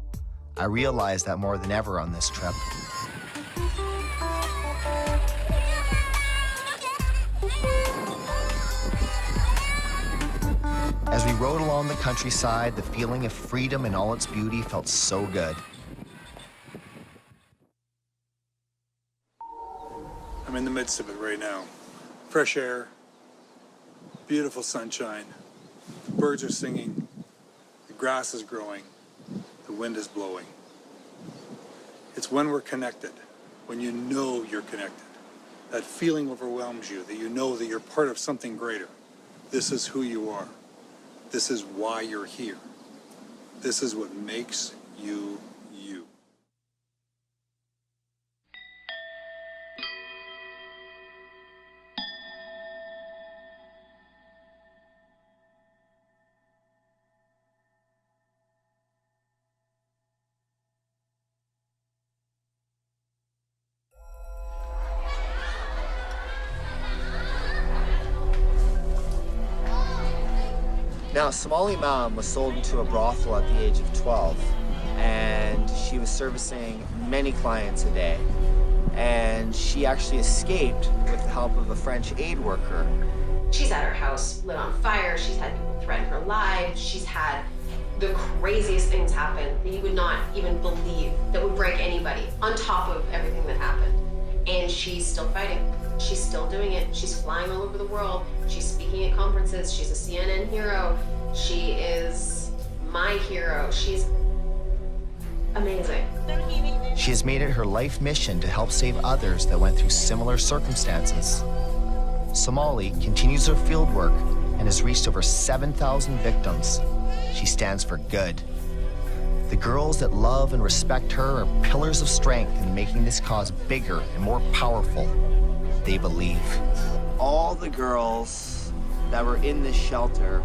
I realized that more than ever on this trip. As we rode along the countryside, the feeling of freedom in all its beauty felt so good. I'm in the midst of it right now. Fresh air, beautiful sunshine, the birds are singing, the grass is growing, the wind is blowing. It's when we're connected, when you know you're connected. That feeling overwhelms you, that you know that you're part of something greater. This is who you are. This is why you're here. This is what makes you you. Now, Somali mom was sold into a brothel at the age of 12, and she was servicing many clients a day. And she actually escaped with the help of a French aid worker. She's had her house lit on fire. She's had people threaten her lives. She's had the craziest things happen that you would not even believe that would break anybody, on top of everything that happened. And she's still fighting. She's still doing it. She's flying all over the world. She's speaking at conferences. She's a CNN hero. She is my hero. She's amazing. She has made it her life mission to help save others that went through similar circumstances. Somaly continues her field work and has reached over 7,000 victims. She stands for good. The girls that love and respect her are pillars of strength in making this cause bigger and more powerful. They believe. All the girls that were in this shelter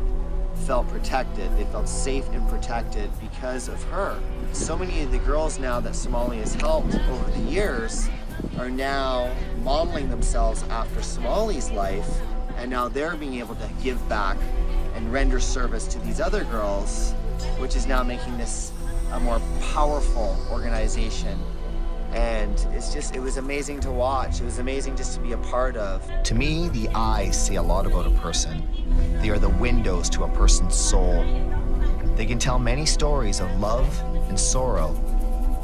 felt protected. They felt safe and protected because of her. So many of the girls now that Somaly has helped over the years are now modeling themselves after Somaly's life, and now they're being able to give back and render service to these other girls, which is now making this a more powerful organization And it was amazing to watch. It was amazing just to be a part of. To me, the eyes say a lot about a person. They are the windows to a person's soul. They can tell many stories of love and sorrow,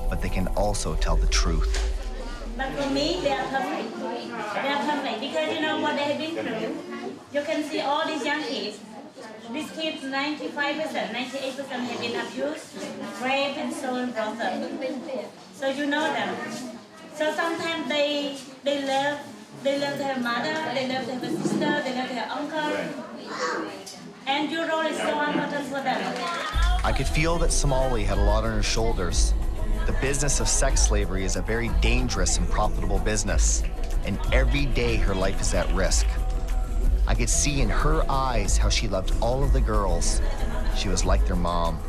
but they can also tell the truth. But for me, they are perfect. They are perfect because you know what they have been through. You can see all these young kids. These kids, 95%, 98% have been abused, raped, and stolen from them. So you know them. So sometimes they love their mother, they love their sister, they love their uncle. And your role is so important for them. I could feel that Somaly had a lot on her shoulders. The business of sex slavery is a very dangerous and profitable business, and every day her life is at risk. I could see in her eyes how she loved all of the girls. She was like their mom.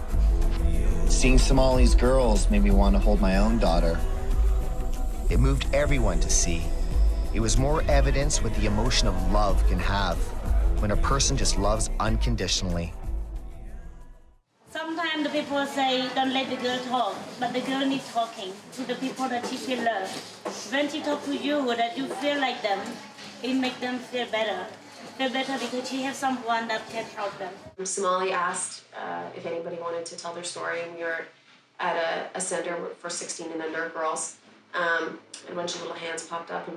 Seeing Somaly's girls made me want to hold my own daughter. It moved everyone to see. It was more evidence what the emotion of love can have when a person just loves unconditionally. Sometimes the people say, don't let the girl talk, but the girl needs talking to the people that she feel love. When she talk to you, that you feel like them, it makes them feel better. Feel better because she has someone that can help them. Somaly asked if anybody wanted to tell their story, and we were at a center for 16 and under girls, and a bunch of little hands popped up.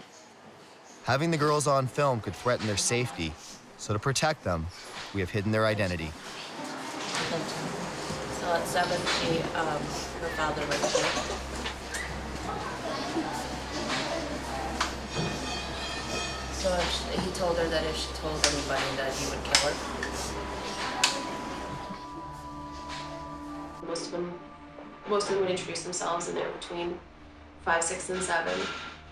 Having the girls on film could threaten their safety, so to protect them, we have hidden their identity. So at 7, her father was killed. So he told her that if she told anybody that he would kill her. Most of them would introduce themselves, and they were between 5, 6, and 7,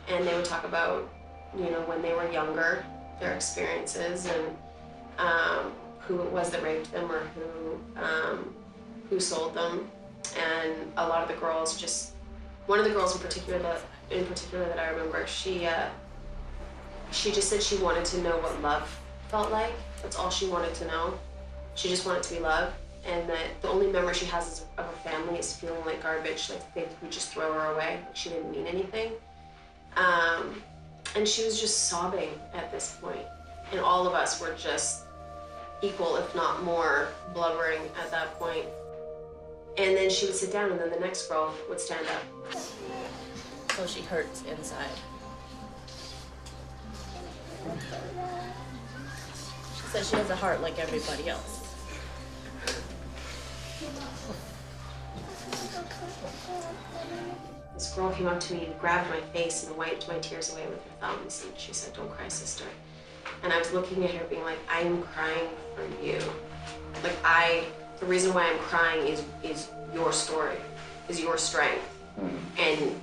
and they would talk about, when they were younger, their experiences, and who it was that raped them, or who sold them. And a lot of the girls one of the girls in particular that I remember, she just said she wanted to know what love felt like. That's all she wanted to know. She just wanted to be loved, and that the only memory she has of her family is feeling like garbage, like they would just throw her away, like she didn't mean anything. And she was just sobbing at this point, and all of us were just equal, if not more, blubbering at that point. And then she would sit down, and then the next girl would stand up. So she hurts inside. She says she has a heart like everybody else. This girl came up to me and grabbed my face and wiped my tears away with her thumbs, and she said, "Don't cry, sister." And I was looking at her being like, I'm crying for you. Like the reason why I'm crying is your story, is your strength. And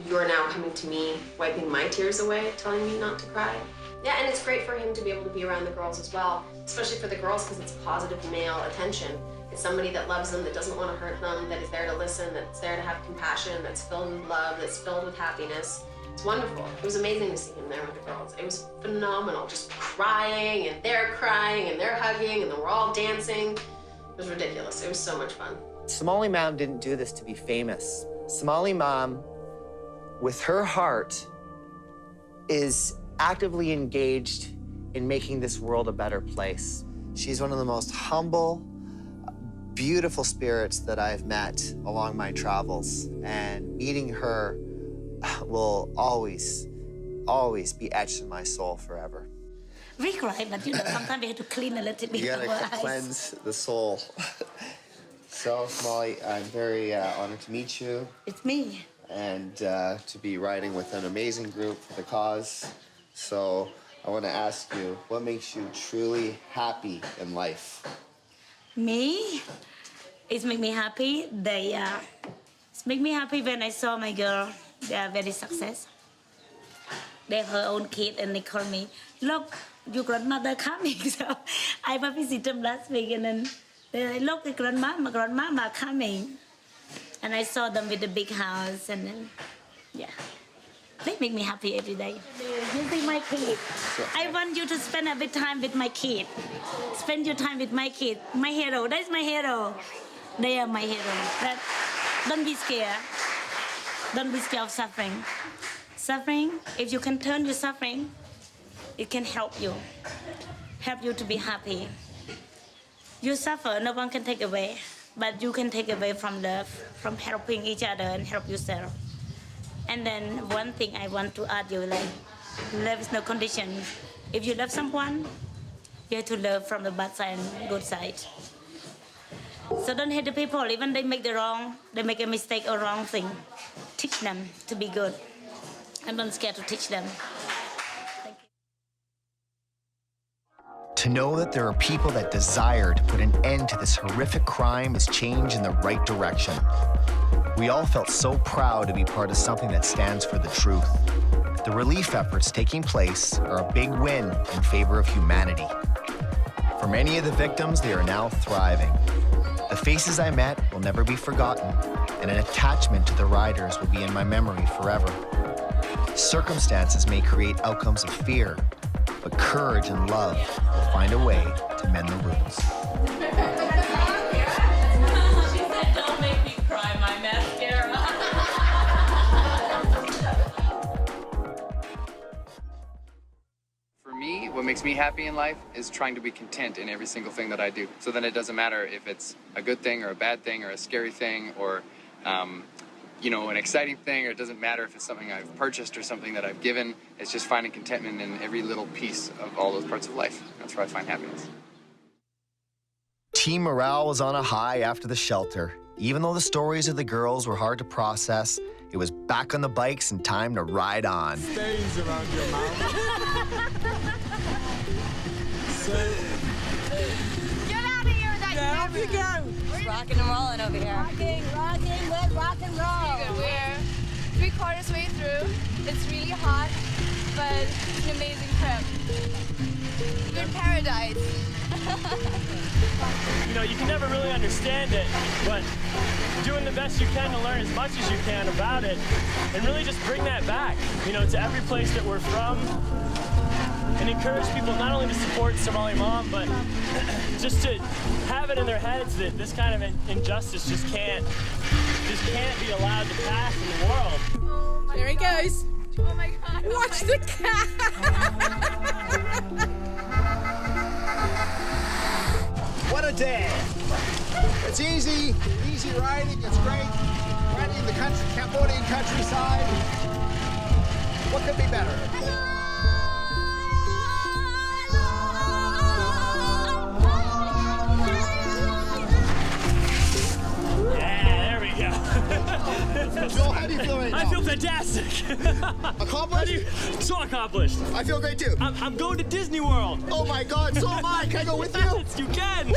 you're now coming to me, wiping my tears away, telling me not to cry. Yeah, and it's great for him to be able to be around the girls as well, especially for the girls, because it's positive male attention. It's somebody that loves them, that doesn't want to hurt them, that is there to listen, that's there to have compassion, that's filled with love, that's filled with happiness. It's wonderful. It was amazing to see him there with the girls. It was phenomenal, just crying, and they're hugging, and then we're all dancing. It was ridiculous. It was so much fun. Somaly Mom didn't do this to be famous. Somaly Mom, with her heart, is actively engaged in making this world a better place. She's one of the most humble, beautiful spirits that I've met along my travels, and meeting her will always, always be etched in my soul forever. We cry, but sometimes we have to clean a little bit. You gotta cleanse the soul. So, Somaly, I'm very honored to meet you. It's me. And to be riding with an amazing group for the cause. So, I want to ask you, what makes you truly happy in life? Me? It makes me happy. It makes me happy when I saw my girl. They are very successful. They have her own kid, and they call me, "Look, your grandmother coming." So I visited them last week, and then they look, the grandmama coming. And I saw them with the big house, and then, yeah. They make me happy every day. You see my kid. I want you to spend a bit time with my kid. Spend your time with my kid. My hero, that's my hero. They are my hero. Don't be scared. Don't be scared of suffering. Suffering, if you can turn your suffering, it can help you to be happy. You suffer, no one can take away, but you can take away from love, from helping each other and help yourself. And then one thing I want to add you, like, love is no condition. If you love someone, you have to love from the bad side and good side. So don't hate the people, even they make they make a mistake or wrong thing. Teach them to be good. And don't scare to teach them. Thank you. To know that there are people that desire to put an end to this horrific crime is change in the right direction. We all felt so proud to be part of something that stands for the truth. The relief efforts taking place are a big win in favor of humanity. For many of the victims, they are now thriving. The faces I met will never be forgotten, and an attachment to the riders will be in my memory forever. Circumstances may create outcomes of fear, but courage and love will find a way to mend the wounds. She said, don't make me cry, my mascara. For me, what makes me happy in life is trying to be content in every single thing that I do. So then it doesn't matter if it's a good thing or a bad thing or a scary thing or an exciting thing, or it doesn't matter if it's something I've purchased or something that I've given. It's just finding contentment in every little piece of all those parts of life. That's where I find happiness. Team morale was on a high after the shelter. Even though the stories of the girls were hard to process, it was back on the bikes and time to ride on. Stains around your mouth. Get out of here, that Down you go. We're rocking and rolling over here. Rocking, let's rock and roll. We're 3/4 way through. It's really hot, but it's an amazing trip. We're in paradise. You can never really understand it, but doing the best you can to learn as much as you can about it and really just bring that back, to every place that we're from and encourage people not only to support Somali Mom, but just to have it in their heads that this kind of injustice just can't be allowed to pass in the world. There he goes. Oh my God. Watch the cat. What a day. It's easy riding, it's great. Riding in the Cambodian countryside. What could be better? Yeah, there we go. Joel, how do you feel right now? I feel fantastic. Accomplished? So accomplished. I feel great too. I'm going to Disney World. Oh my God, so am I. Can I go with you? You can.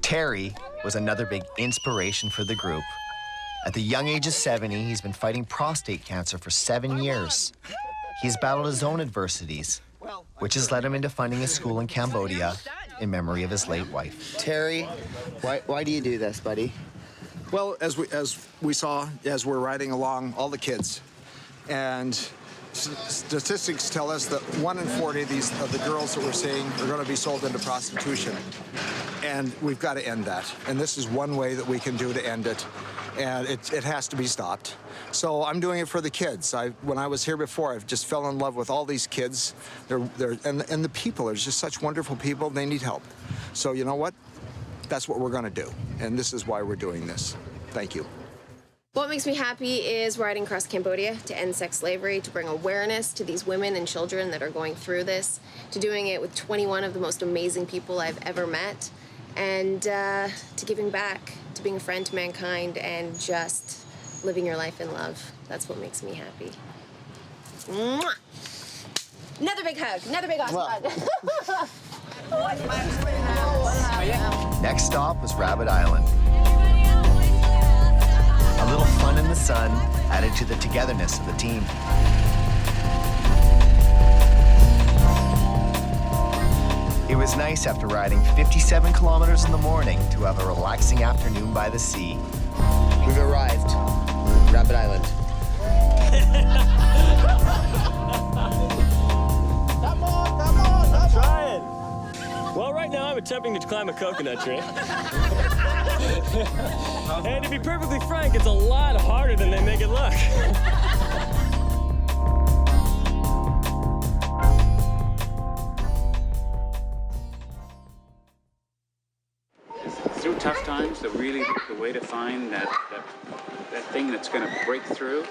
Terry was another big inspiration for the group. At the young age of 70, he's been fighting prostate cancer for 7 years. He's battled his own adversities, which has led him into funding a school in Cambodia in memory of his late wife. Terry, why do you do this, buddy? Well, as we saw as we're riding along, all the kids, and statistics tell us that 1 in 40 of the girls that we're seeing are going to be sold into prostitution, and we've got to end that. And this is one way that we can do to end it, and it has to be stopped. So I'm doing it for the kids. When I was here before, I just fell in love with all these kids. And the people are just such wonderful people. They need help. So you know what? That's what we're going to do, and this is why we're doing this. Thank you. What makes me happy is riding across Cambodia to end sex slavery, to bring awareness to these women and children that are going through this, to doing it with 21 of the most amazing people I've ever met, and to giving back, to being a friend to mankind, and just living your life in love. That's what makes me happy. Mwah! Another big hug, another big awesome hug. Next stop was Rabbit Island. A little fun in the sun added to the togetherness of the team. It was nice after riding 57 kilometers in the morning to have a relaxing afternoon by the sea. We've arrived. Rabbit Island. I'm trying. Well, right now I'm attempting to climb a coconut tree. And to be perfectly frank, it's a lot harder than they make it look. Through tough times, the way to find that thing that's going to break through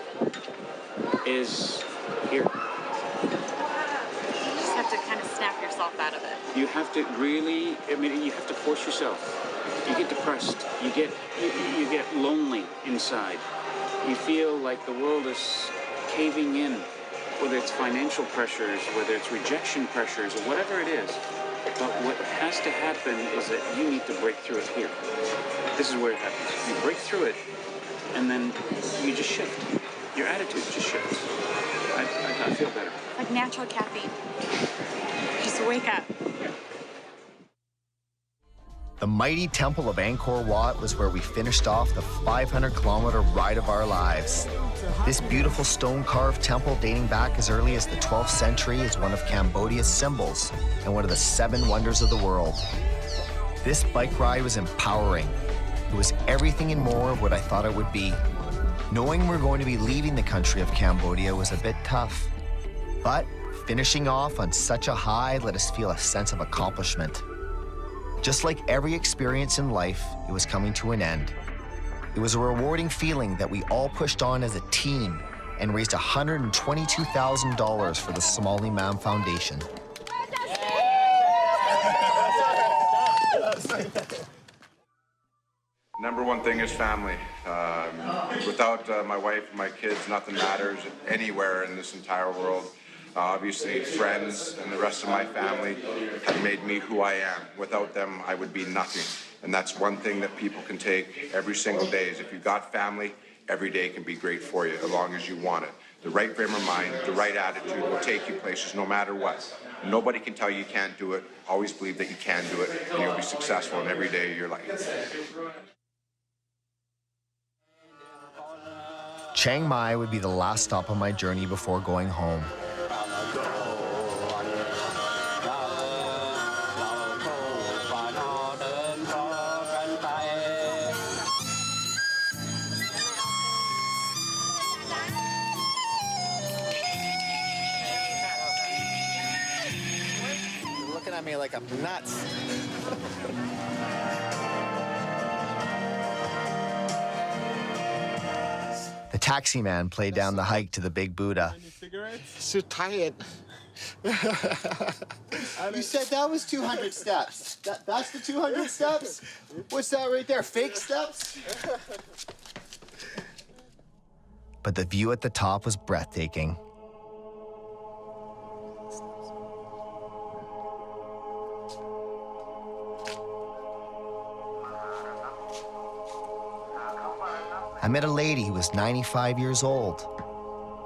is here. You just have to kind of snap yourself out of it. You have to really, you have to force yourself. You get depressed. You get lonely inside. You feel like the world is caving in, whether it's financial pressures, whether it's rejection pressures, or whatever it is. But what has to happen is that you need to break through it here. This is where it happens. You break through it, and then you just shift. Your attitude just shifts. I feel better. Like natural caffeine. Just wake up. The mighty temple of Angkor Wat was where we finished off the 500-kilometer ride of our lives. This beautiful stone-carved temple dating back as early as the 12th century is one of Cambodia's symbols and one of the 7 wonders of the world. This bike ride was empowering. It was everything and more of what I thought it would be. Knowing we're going to be leaving the country of Cambodia was a bit tough, but finishing off on such a high let us feel a sense of accomplishment. Just like every experience in life, it was coming to an end. It was a rewarding feeling that we all pushed on as a team and raised $122,000 for the Somaly Man Foundation. Number one thing is family. Without my wife and my kids, nothing matters anywhere in this entire world. Obviously, friends and the rest of my family have made me who I am. Without them, I would be nothing. And that's one thing that people can take every single day is if you've got family, every day can be great for you as long as you want it. The right frame of mind, the right attitude will take you places no matter what. Nobody can tell you can't do it. Always believe that you can do it, and you'll be successful in every day of your life. Chiang Mai would be the last stop on my journey before going home. You're looking at me like I'm nuts. The taxi man played down the hike to the Big Buddha. So tired. You said that was 200 steps. That's the 200 steps? What's that right there? Fake steps? But the view at the top was breathtaking. I met a lady who was 95 years old,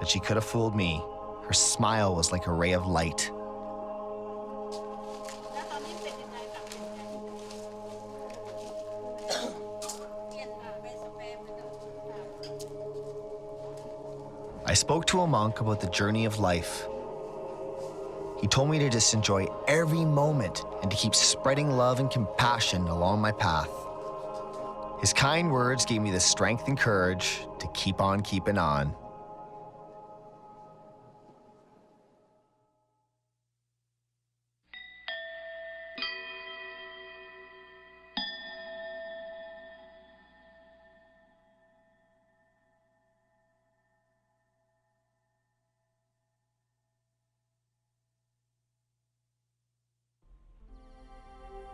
but she could have fooled me. Her smile was like a ray of light. I spoke to a monk about the journey of life. He told me to just enjoy every moment and to keep spreading love and compassion along my path. His kind words gave me the strength and courage to keep on keeping on.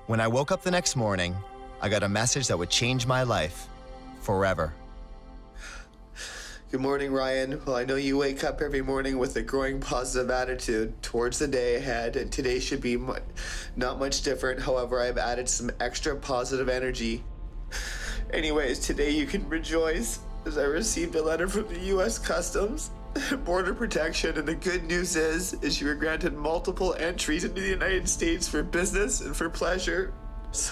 When I woke up the next morning, I got a message that would change my life forever. Good morning, Ryan. Well, I know you wake up every morning with a growing positive attitude towards the day ahead, and today should be not much different. However, I've added some extra positive energy. Anyways, today you can rejoice as I received a letter from the U.S. Customs Border Protection, and the good news is you were granted multiple entries into the United States for business and for pleasure.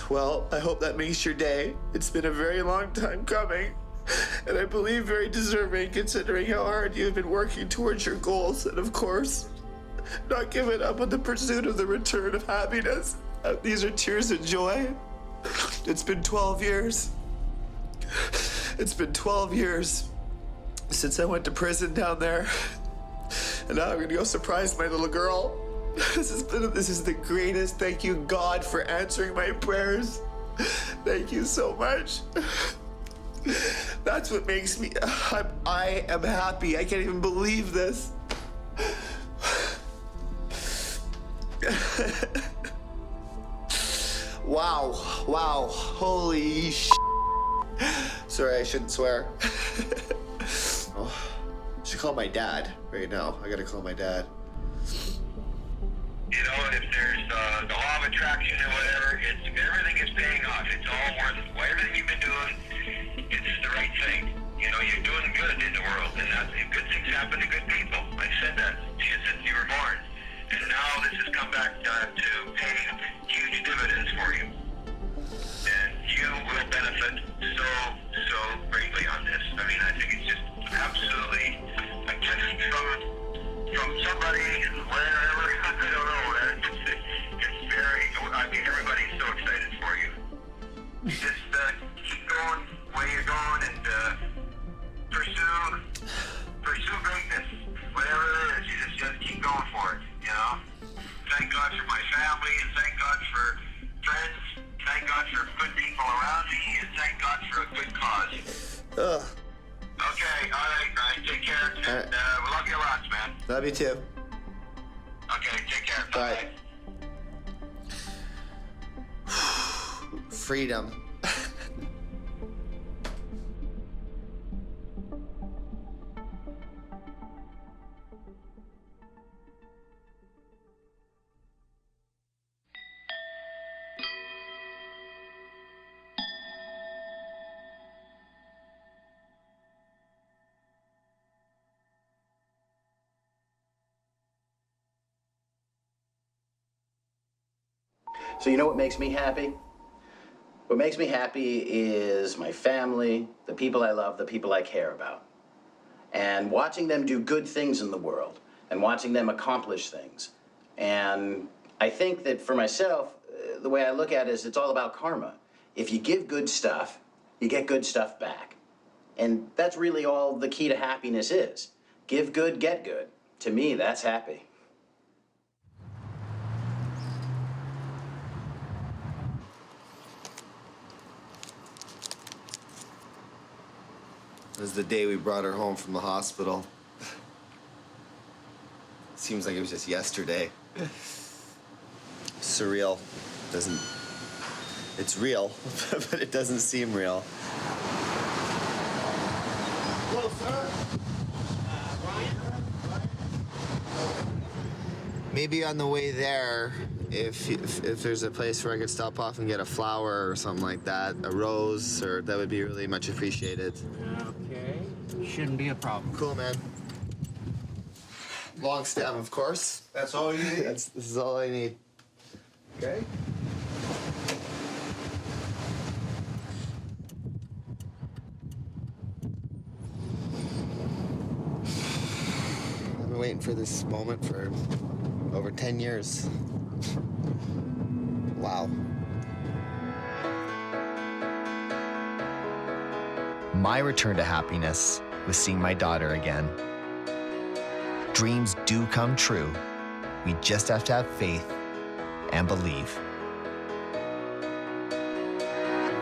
Well, I hope that makes your day. It's been a very long time coming, and I believe very deserving considering how hard you've been working towards your goals. And of course, not giving up on the pursuit of the return of happiness. These are tears of joy. It's been 12 years. It's been 12 years since I went to prison down there. And now I'm gonna go surprise my little girl. This is the greatest. Thank you, God, for answering my prayers. Thank you so much. That's what makes me, I am happy. I can't even believe this. Wow, holy sh**. Sorry, I shouldn't swear. Oh, I should call my dad right now. I gotta call my dad. You know, if there's the law of attraction or whatever, everything is paying off. It's all worth it. Everything you've been doing, it's the right thing. You know, you're doing good in the world, and good things happen to good people. I said that to you since you were born. And now this has come back to pay huge dividends for you. And you will benefit so greatly on this. I mean, I think it's just absolutely a gift from somebody, wherever, I don't know. It's very, I mean, everybody's so excited for you. Just keep going where you're going and pursue greatness. Whatever it is, you just keep going for it, you know? Thank God for my family, and thank God for friends, thank God for good people around me, and thank God for a good cause. Ugh. Okay, all right, take care, and we love you lots, man. Love you too. Okay, take care. Bye. Freedom. So you know what makes me happy? What makes me happy is my family, the people I love, the people I care about. And watching them do good things in the world and watching them accomplish things. And I think that for myself, the way I look at it is it's all about karma. If you give good stuff, you get good stuff back. And that's really all the key to happiness is. Give good, get good. To me, that's happy. It was the day we brought her home from the hospital. Seems like it was just yesterday. Surreal. It's real, but it doesn't seem real. Hello, sir. Maybe on the way there, if there's a place where I could stop off and get a flower or something like that, a rose, or that would be really much appreciated. Okay. Shouldn't be a problem. Cool, man. Long stem, of course. That's all you need? This is all I need. Okay. I've been waiting for this moment for over 10 years. Wow. My return to happiness was seeing my daughter again. Dreams do come true. We just have to have faith and believe.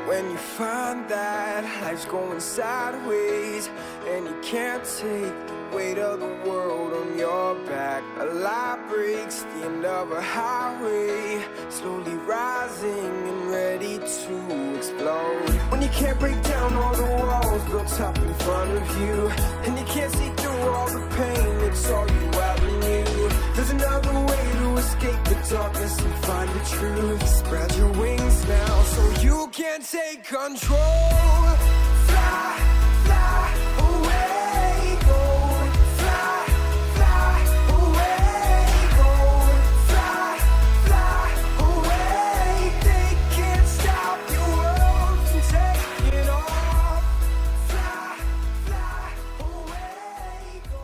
When you find that life's going sideways and you can't take the weight of the world on your back, a light breaks the end of a highway, slowly rising and ready to explode. When you can't break down all the walls built up in front of you, and you can't see through all the pain that's all you ever knew, there's another way to escape the darkness and find the truth. Spread your wings now so you can take control. Fly, fly away, go. Fly, fly away, go. Fly, fly away. They can't stop your world from taking off. Fly, fly away, go.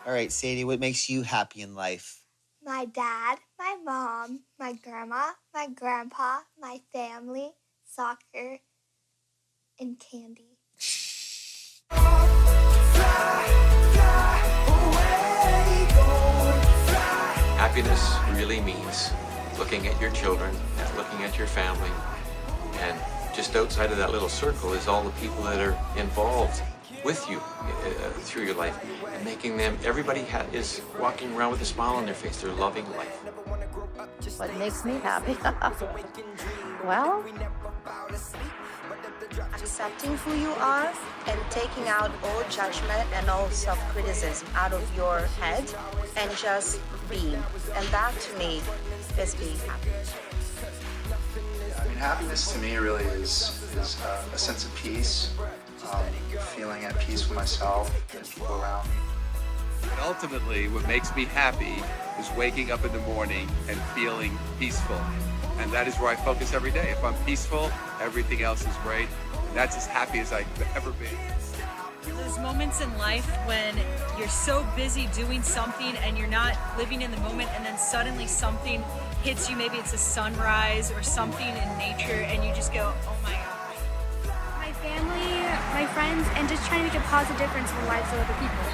All right, right, Sadie, what makes you happy in life? My dad, my mom, my grandma, my grandpa, my family, soccer, and candy. Happiness really means looking at your children, looking at your family, and just outside of that little circle is all the people that are involved with you through your life, and making them, everybody is walking around with a smile on their face. They're loving life. What makes me happy? Well, accepting who you are and taking out all judgment and all self-criticism out of your head and just being. And that, to me, is being happy. I mean, happiness to me really is a sense of peace, feeling at peace with myself and people around me. And ultimately, what makes me happy is waking up in the morning and feeling peaceful. And that is where I focus every day. If I'm peaceful, everything else is great. And that's as happy as I could ever be. Those moments in life when you're so busy doing something and you're not living in the moment, and then suddenly something hits you, maybe it's a sunrise or something in nature, and you just go, oh my God. My family, my friends, and just trying to make a positive difference in the lives of other people.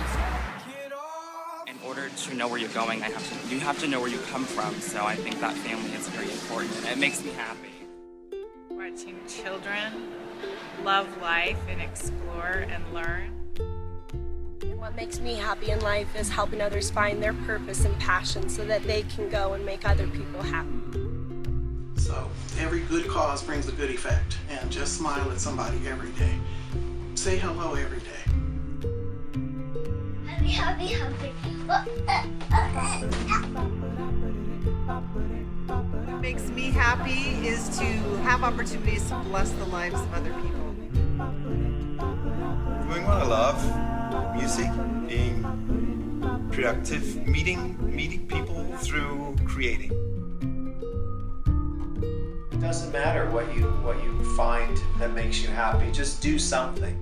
In order to know where you're going, you have to know where you come from, so I think that family is very important, and it makes me happy. Watching children love life and explore and learn. What makes me happy in life is helping others find their purpose and passion so that they can go and make other people happy. So every good cause brings a good effect, and just smile at somebody every day. Say hello every day. Happy. What makes me happy is to have opportunities to bless the lives of other people. Doing what I love, music, being productive, meeting people through creating. It doesn't matter what you find that makes you happy. Just do something.